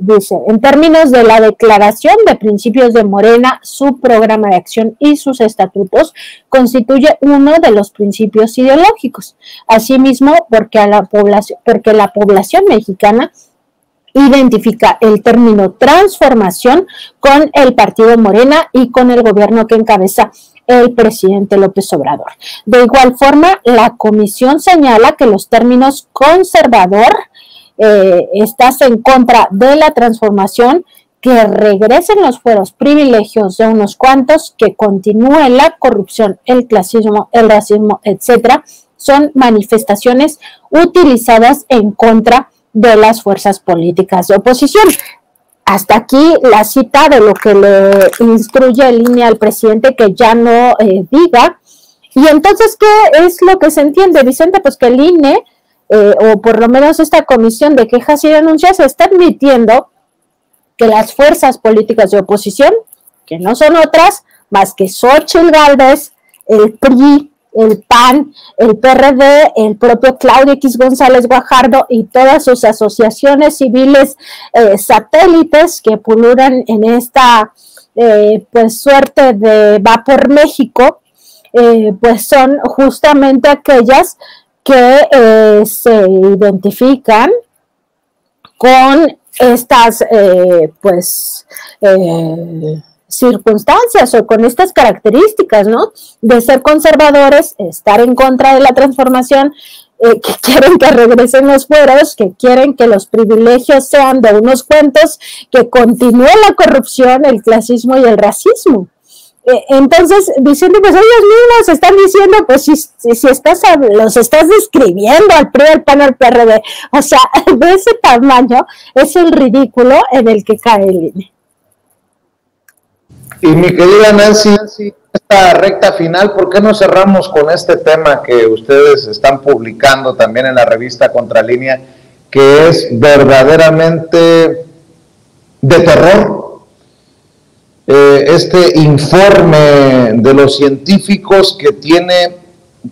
[SPEAKER 2] dice, en términos de la declaración de principios de Morena, su programa de acción y sus estatutos constituye uno de los principios ideológicos. Asimismo, porque la población mexicana identifica el término transformación con el partido Morena y con el gobierno que encabeza el presidente López Obrador. De igual forma, la comisión señala que los términos conservador, estás en contra de la transformación, que regresen los fueros privilegios de unos cuantos, que continúe la corrupción, el clasismo, el racismo, etcétera, son manifestaciones utilizadas en contra de las fuerzas políticas de oposición. Hasta aquí la cita de lo que le instruye el INE al presidente que ya no diga. Y entonces, ¿qué es lo que se entiende, Vicente? Pues que el INE, o por lo menos esta comisión de quejas y denuncias, está admitiendo que las fuerzas políticas de oposición, que no son otras más que Xóchitl Gálvez, el PRI, el PAN, el PRD, el propio Claudio X González Guajardo y todas sus asociaciones civiles satélites que pululan en esta pues suerte de Va por México, pues son justamente aquellas que se identifican con estas circunstancias o con estas características, ¿no? De ser conservadores, estar en contra de la transformación, que quieren que regresen los fueros, que quieren que los privilegios sean de unos cuantos, que continúe la corrupción, el clasismo y el racismo. Entonces, diciendo, pues ellos mismos están diciendo, pues si los estás describiendo al PRI, al PAN, al PRD, o sea, de ese tamaño es el ridículo en el que cae el INE.
[SPEAKER 1] Y mi querida Nancy, esta recta final, ¿por qué no cerramos con este tema que ustedes están publicando también en la revista Contralínea, que es verdaderamente de terror? este informe de los científicos que tiene,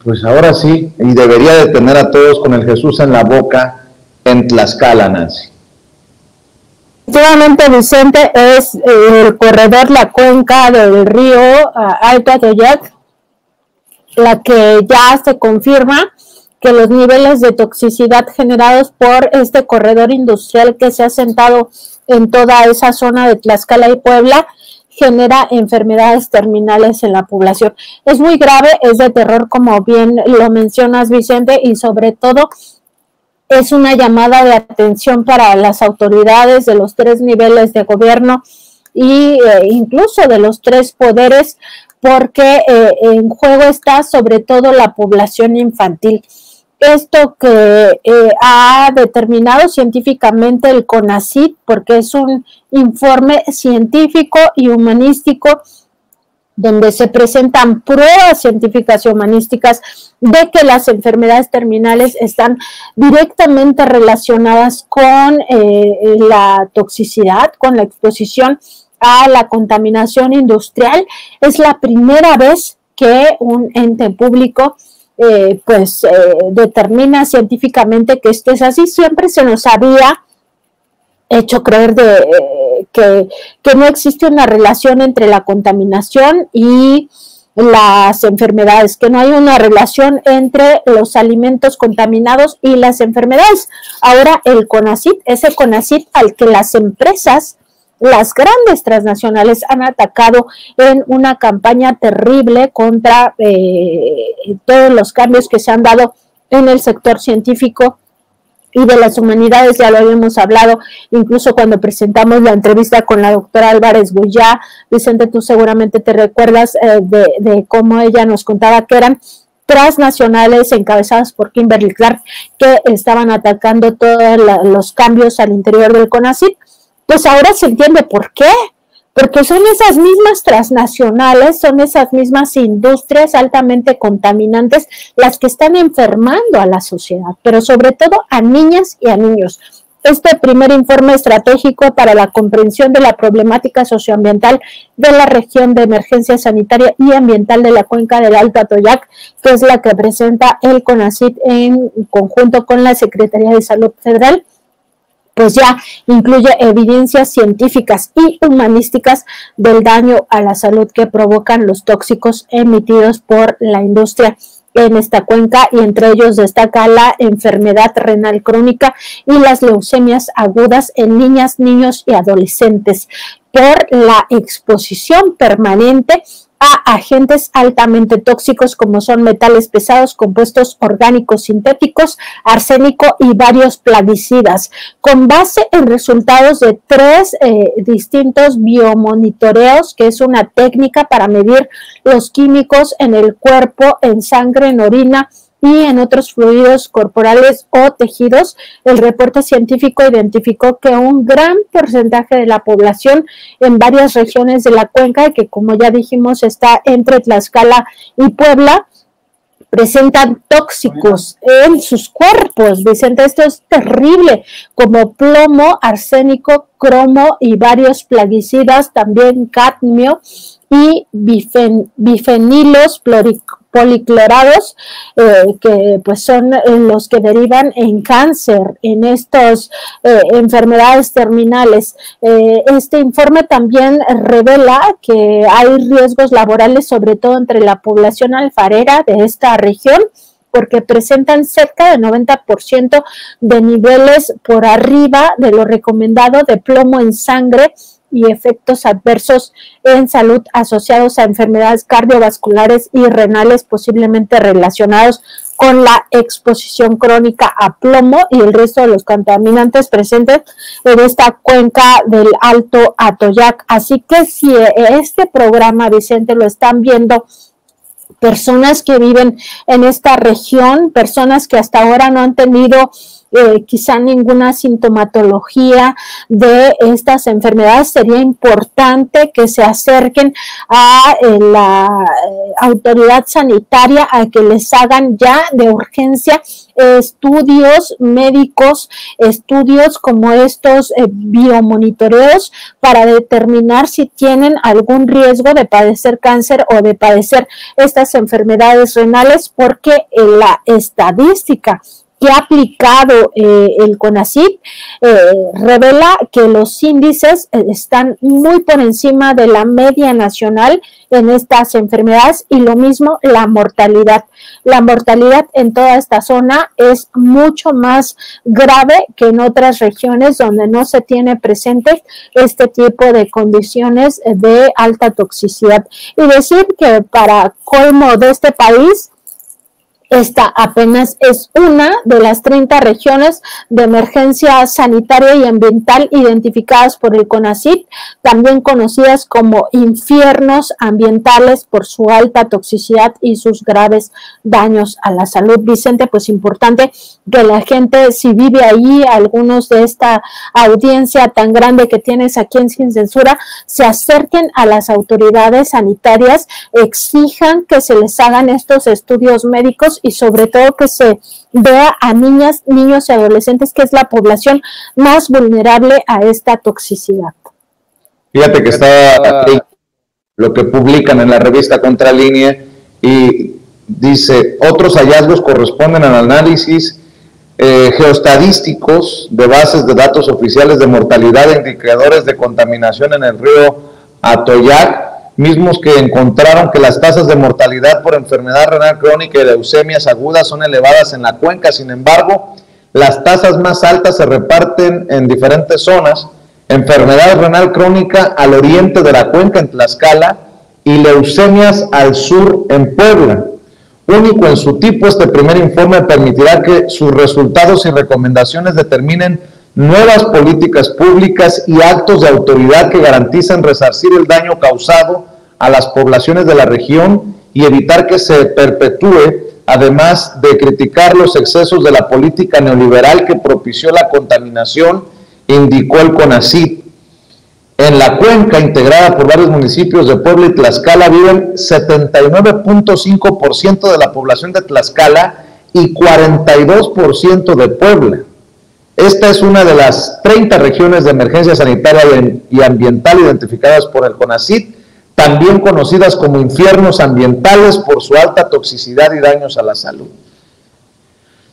[SPEAKER 1] pues ahora sí, y debería de tener a todos con el Jesús en la boca en Tlaxcala, Nancy.
[SPEAKER 2] Efectivamente, Vicente, es el corredor, la cuenca del río Alto Atoyac, la que ya se confirma que los niveles de toxicidad generados por este corredor industrial que se ha asentado en toda esa zona de Tlaxcala y Puebla genera enfermedades terminales en la población. Es muy grave, es de terror, como bien lo mencionas, Vicente, y sobre todo es una llamada de atención para las autoridades de los 3 niveles de gobierno y incluso de los 3 poderes, porque en juego está sobre todo la población infantil. Esto que ha determinado científicamente el CONACYT, porque es un informe científico y humanístico donde se presentan pruebas científicas y humanísticas de que las enfermedades terminales están directamente relacionadas con la toxicidad, con la exposición a la contaminación industrial. Es la primera vez que un ente público determina científicamente que esto es así. Siempre se nos había hecho creer que no existe una relación entre la contaminación y las enfermedades, que no hay una relación entre los alimentos contaminados y las enfermedades. Ahora el CONACYT, ese CONACYT al que las empresas, las grandes transnacionales han atacado en una campaña terrible contra todos los cambios que se han dado en el sector científico y de las humanidades. Ya lo habíamos hablado incluso cuando presentamos la entrevista con la doctora Álvarez Bullá. Vicente, tú seguramente te recuerdas de cómo ella nos contaba que eran transnacionales encabezadas por Kimberly Clark que estaban atacando todos los cambios al interior del CONACYT. Pues ahora se entiende por qué, porque son esas mismas transnacionales, son esas mismas industrias altamente contaminantes las que están enfermando a la sociedad, pero sobre todo a niñas y a niños. Este primer informe estratégico para la comprensión de la problemática socioambiental de la región de emergencia sanitaria y ambiental de la cuenca del Alto Atoyac, que es la que presenta el CONACYT en conjunto con la Secretaría de Salud Federal, pues ya incluye evidencias científicas y humanísticas del daño a la salud que provocan los tóxicos emitidos por la industria en esta cuenca, y entre ellos destaca la enfermedad renal crónica y las leucemias agudas en niñas, niños y adolescentes por la exposición permanente a agentes altamente tóxicos como son metales pesados, compuestos orgánicos sintéticos, arsénico y varios plaguicidas. Con base en resultados de 3 distintos biomonitoreos, que es una técnica para medir los químicos en el cuerpo, en sangre, en orina y en otros fluidos corporales o tejidos, el reporte científico identificó que un gran porcentaje de la población en varias regiones de la cuenca, que como ya dijimos está entre Tlaxcala y Puebla, presentan tóxicos en sus cuerpos. Vicente, esto es terrible, como plomo, arsénico, cromo y varios plaguicidas, también cadmio y bifenilos policlorados, que pues son los que derivan en cáncer, en estas enfermedades terminales. Este informe también revela que hay riesgos laborales, sobre todo entre la población alfarera de esta región, porque presentan cerca del 90% de niveles por arriba de lo recomendado de plomo en sangre y efectos adversos en salud asociados a enfermedades cardiovasculares y renales posiblemente relacionados con la exposición crónica a plomo y el resto de los contaminantes presentes en esta cuenca del Alto Atoyac. Así que si este programa, Vicente, lo están viendo personas que viven en esta región, personas que hasta ahora no han tenido quizá ninguna sintomatología de estas enfermedades, sería importante que se acerquen a la autoridad sanitaria a que les hagan ya de urgencia estudios médicos, estudios como estos biomonitoreos para determinar si tienen algún riesgo de padecer cáncer o de padecer estas enfermedades renales, porque la estadística que ha aplicado el CONACYT revela que los índices están muy por encima de la media nacional en estas enfermedades, y lo mismo la mortalidad. La mortalidad en toda esta zona es mucho más grave que en otras regiones donde no se tiene presente este tipo de condiciones de alta toxicidad. Y decir que para colmo de este país, esta apenas es una de las 30 regiones de emergencia sanitaria y ambiental identificadas por el CONACYT, también conocidas como infiernos ambientales por su alta toxicidad y sus graves daños a la salud. Vicente, pues importante que la gente, si vive ahí, algunos de esta audiencia tan grande que tienes aquí en Sin Censura, se acerquen a las autoridades sanitarias, exijan que se les hagan estos estudios médicos y sobre todo que se vea a niñas, niños y adolescentes, que es la población más vulnerable a esta toxicidad.
[SPEAKER 1] Fíjate que está lo que publican en la revista Contralínea y dice: otros hallazgos corresponden al análisis geoestadísticos de bases de datos oficiales de mortalidad e indicadores de contaminación en el río Atoyac, mismos que encontraron que las tasas de mortalidad por enfermedad renal crónica y leucemias agudas son elevadas en la cuenca. Sin embargo, las tasas más altas se reparten en diferentes zonas: enfermedad renal crónica al oriente de la cuenca, en Tlaxcala, y leucemias al sur, en Puebla. Único en su tipo, este primer informe permitirá que sus resultados y recomendaciones determinen nuevas políticas públicas y actos de autoridad que garanticen resarcir el daño causado a las poblaciones de la región y evitar que se perpetúe, además de criticar los excesos de la política neoliberal que propició la contaminación, indicó el CONACYT. En la cuenca, integrada por varios municipios de Puebla y Tlaxcala, viven 79.5% de la población de Tlaxcala y 42% de Puebla. Esta es una de las 30 regiones de emergencia sanitaria y ambiental identificadas por el CONACYT, también conocidas como infiernos ambientales por su alta toxicidad y daños a la salud.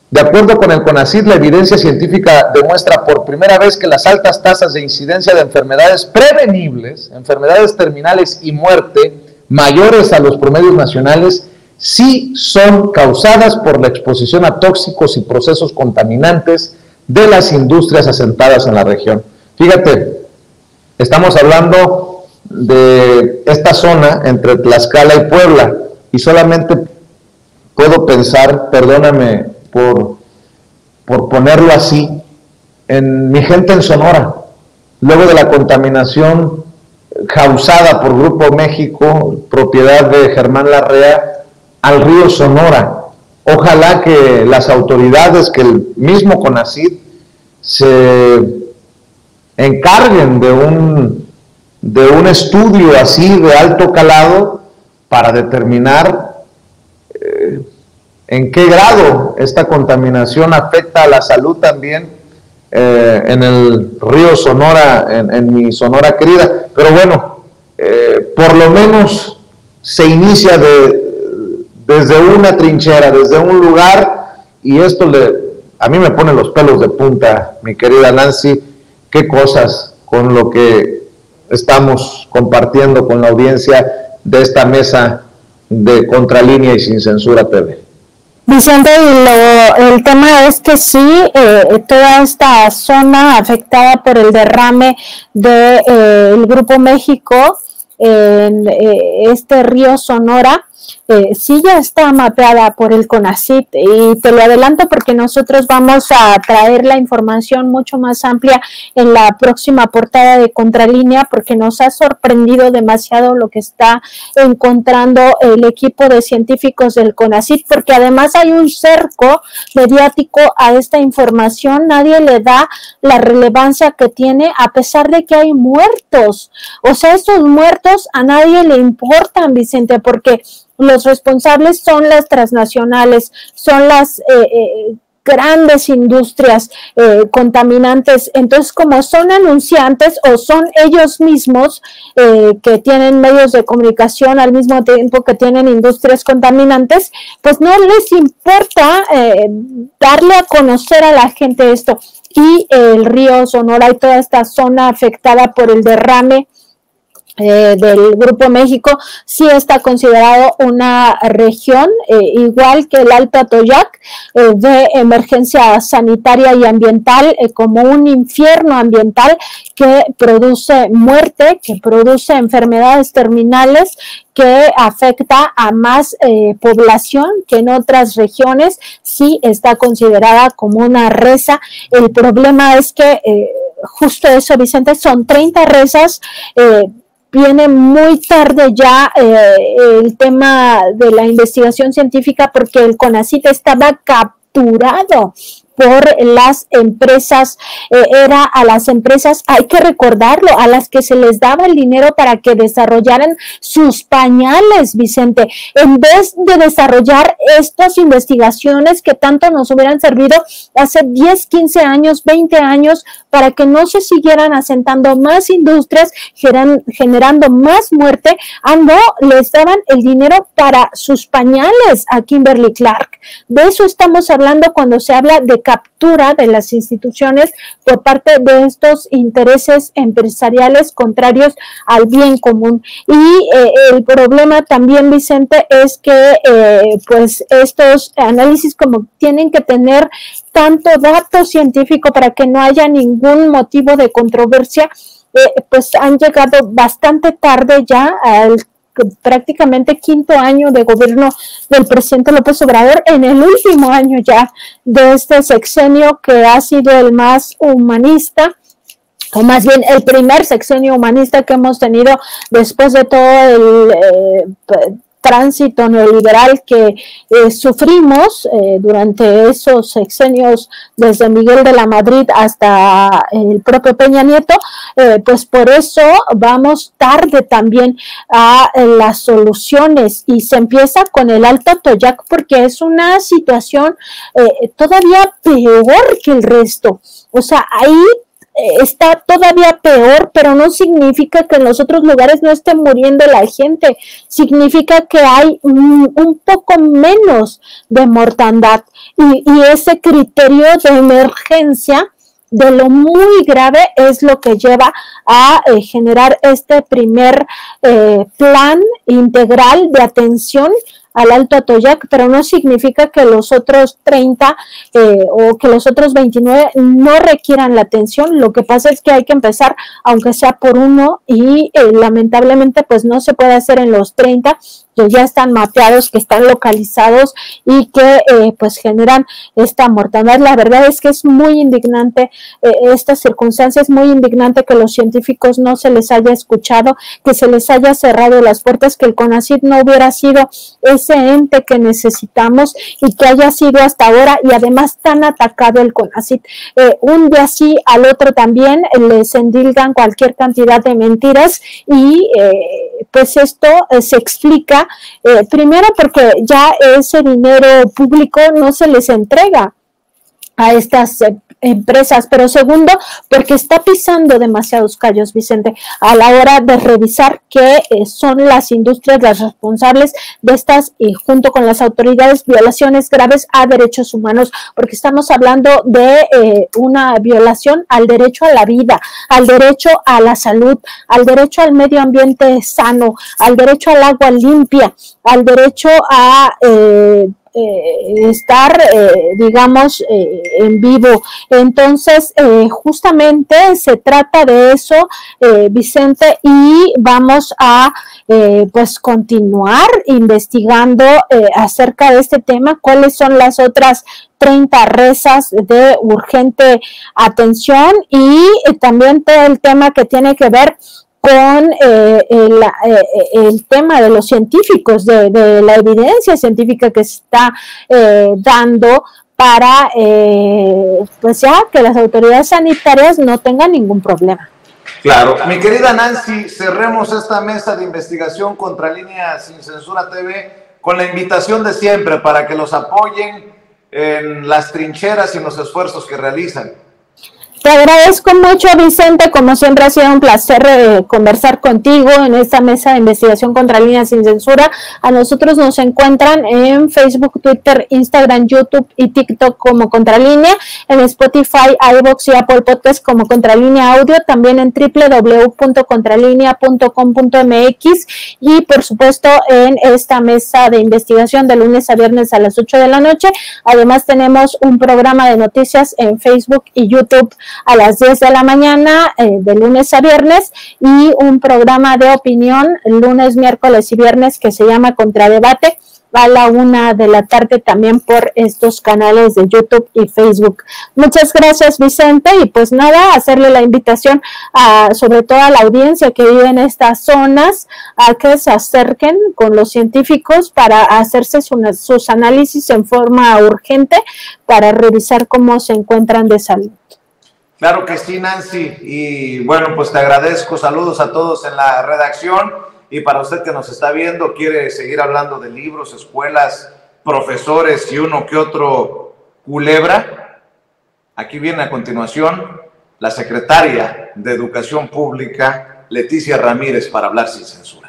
[SPEAKER 1] De acuerdo con el CONACYT, la evidencia científica demuestra por primera vez que las altas tasas de incidencia de enfermedades prevenibles, enfermedades terminales y muerte mayores a los promedios nacionales, sí son causadas por la exposición a tóxicos y procesos contaminantes de las industrias asentadas en la región. Fíjate, estamos hablando de esta zona entre Tlaxcala y Puebla, y solamente puedo pensar, perdóname por ponerlo así, en mi gente en Sonora, luego de la contaminación causada por Grupo México, propiedad de Germán Larrea, al río Sonora. Ojalá que las autoridades, que el mismo CONACYT se encarguen de un estudio así de alto calado para determinar en qué grado esta contaminación afecta a la salud también en el río Sonora, en mi Sonora querida. Pero bueno, por lo menos se inicia desde una trinchera, desde un lugar, y esto a mí me pone los pelos de punta, mi querida Nancy. Qué cosas con lo que estamos compartiendo con la audiencia de esta mesa de Contralínea y Sin Censura TV.
[SPEAKER 2] Vicente, el tema es que sí, toda esta zona afectada por el derrame del Grupo México en este río Sonora, sí ya está mapeada por el CONACYT, y te lo adelanto porque nosotros vamos a traer la información mucho más amplia en la próxima portada de Contralínea, porque nos ha sorprendido demasiado lo que está encontrando el equipo de científicos del CONACYT, porque además hay un cerco mediático a esta información, nadie le da la relevancia que tiene a pesar de que hay muertos. O sea, estos muertos a nadie le importan, Vicente, porque los responsables son las transnacionales, son las grandes industrias contaminantes. Entonces, como son anunciantes o son ellos mismos que tienen medios de comunicación al mismo tiempo que tienen industrias contaminantes, pues no les importa darle a conocer a la gente esto. Y el río Sonora y toda esta zona afectada por el derrame del Grupo México sí está considerado una región, igual que el Alto Atoyac, de emergencia sanitaria y ambiental, como un infierno ambiental que produce muerte, que produce enfermedades terminales, que afecta a más población que en otras regiones. Sí está considerada como una resa. El problema es que justo eso, Vicente, son 30 resas. Viene muy tarde ya el tema de la investigación científica, porque el CONACYT estaba capturado por las empresas, era a las empresas, hay que recordarlo, a las que se les daba el dinero para que desarrollaran sus pañales, Vicente, en vez de desarrollar estas investigaciones que tanto nos hubieran servido hace 10, 15 años, 20 años, para que no se siguieran asentando más industrias, generando más muerte. No, les daban el dinero para sus pañales a Kimberly Clark. De eso estamos hablando cuando se habla de captura de las instituciones por parte de estos intereses empresariales contrarios al bien común. Y el problema también, Vicente, es que pues estos análisis como tienen que tener tanto dato científico para que no haya ningún motivo de controversia, pues han llegado bastante tarde ya al prácticamente 5º año de gobierno del presidente López Obrador, en el último año ya de este sexenio, que ha sido el más humanista, o más bien el primer sexenio humanista que hemos tenido después de todo el tránsito neoliberal que sufrimos durante esos sexenios, desde Miguel de la Madrid hasta el propio Peña Nieto. Pues por eso vamos tarde también a las soluciones, y se empieza con el Alto Atoyac porque es una situación todavía peor que el resto. O sea, ahí está todavía peor, pero no significa que en los otros lugares no esté muriendo la gente, significa que hay un poco menos de mortandad, y ese criterio de emergencia de lo muy grave es lo que lleva a generar este primer plan integral de atención al Alto Atoyac, pero no significa que los otros 30 o que los otros 29 no requieran la atención. Lo que pasa es que hay que empezar, aunque sea por uno, y lamentablemente pues no se puede hacer en los 30 que ya están mapeados, que están localizados y que pues generan esta mortandad. La verdad es que es muy indignante esta circunstancia, es muy indignante que los científicos no se les haya escuchado, que se les haya cerrado las puertas, que el CONACYT no hubiera sido ese ente que necesitamos y que haya sido hasta ahora, y además tan atacado el CONACYT. Un día sí, al otro también les endilgan cualquier cantidad de mentiras, y pues esto se explica primero porque ya ese dinero público no se les entrega a estas empresas, pero segundo, porque está pisando demasiados callos, Vicente, a la hora de revisar que son las industrias las responsables de estas, y junto con las autoridades, violaciones graves a derechos humanos, porque estamos hablando de una violación al derecho a la vida, al derecho a la salud, al derecho al medio ambiente sano, al derecho al agua limpia, al derecho a estar, digamos, en vivo. Entonces, justamente se trata de eso, Vicente, y vamos a pues continuar investigando acerca de este tema, cuáles son las otras 30 rezas de urgente atención y también todo el tema que tiene que ver con el tema de los científicos, de la evidencia científica que se está dando para pues ya que las autoridades sanitarias no tengan ningún problema.
[SPEAKER 1] Claro. Mi querida Nancy, cerremos esta mesa de investigación Contralínea Sin Censura TV con la invitación de siempre para que los apoyen en las trincheras y en los esfuerzos que realizan.
[SPEAKER 2] Te agradezco mucho, Vicente, como siempre ha sido un placer conversar contigo en esta mesa de investigación Contralínea Sin Censura. A nosotros nos encuentran en Facebook, Twitter, Instagram, YouTube y TikTok como Contralínea, en Spotify, iVoox y Apple Podcast como Contralínea Audio, también en www.contralinea.com.mx y por supuesto en esta mesa de investigación de lunes a viernes a las 8 de la noche. Además tenemos un programa de noticias en Facebook y YouTube a las 10 de la mañana, de lunes a viernes, y un programa de opinión lunes, miércoles y viernes que se llama Contradebate a la 1 de la tarde también por estos canales de YouTube y Facebook. Muchas gracias, Vicente, y pues nada, hacerle la invitación sobre todo a la audiencia que vive en estas zonas a que se acerquen con los científicos para hacerse sus análisis en forma urgente para revisar cómo se encuentran de salud.
[SPEAKER 1] Claro que sí, Nancy, y bueno, pues te agradezco, saludos a todos en la redacción, y para usted que nos está viendo, quiere seguir hablando de libros, escuelas, profesores y uno que otro culebra, aquí viene a continuación la secretaria de Educación Pública, Leticia Ramírez, para hablar sin censura.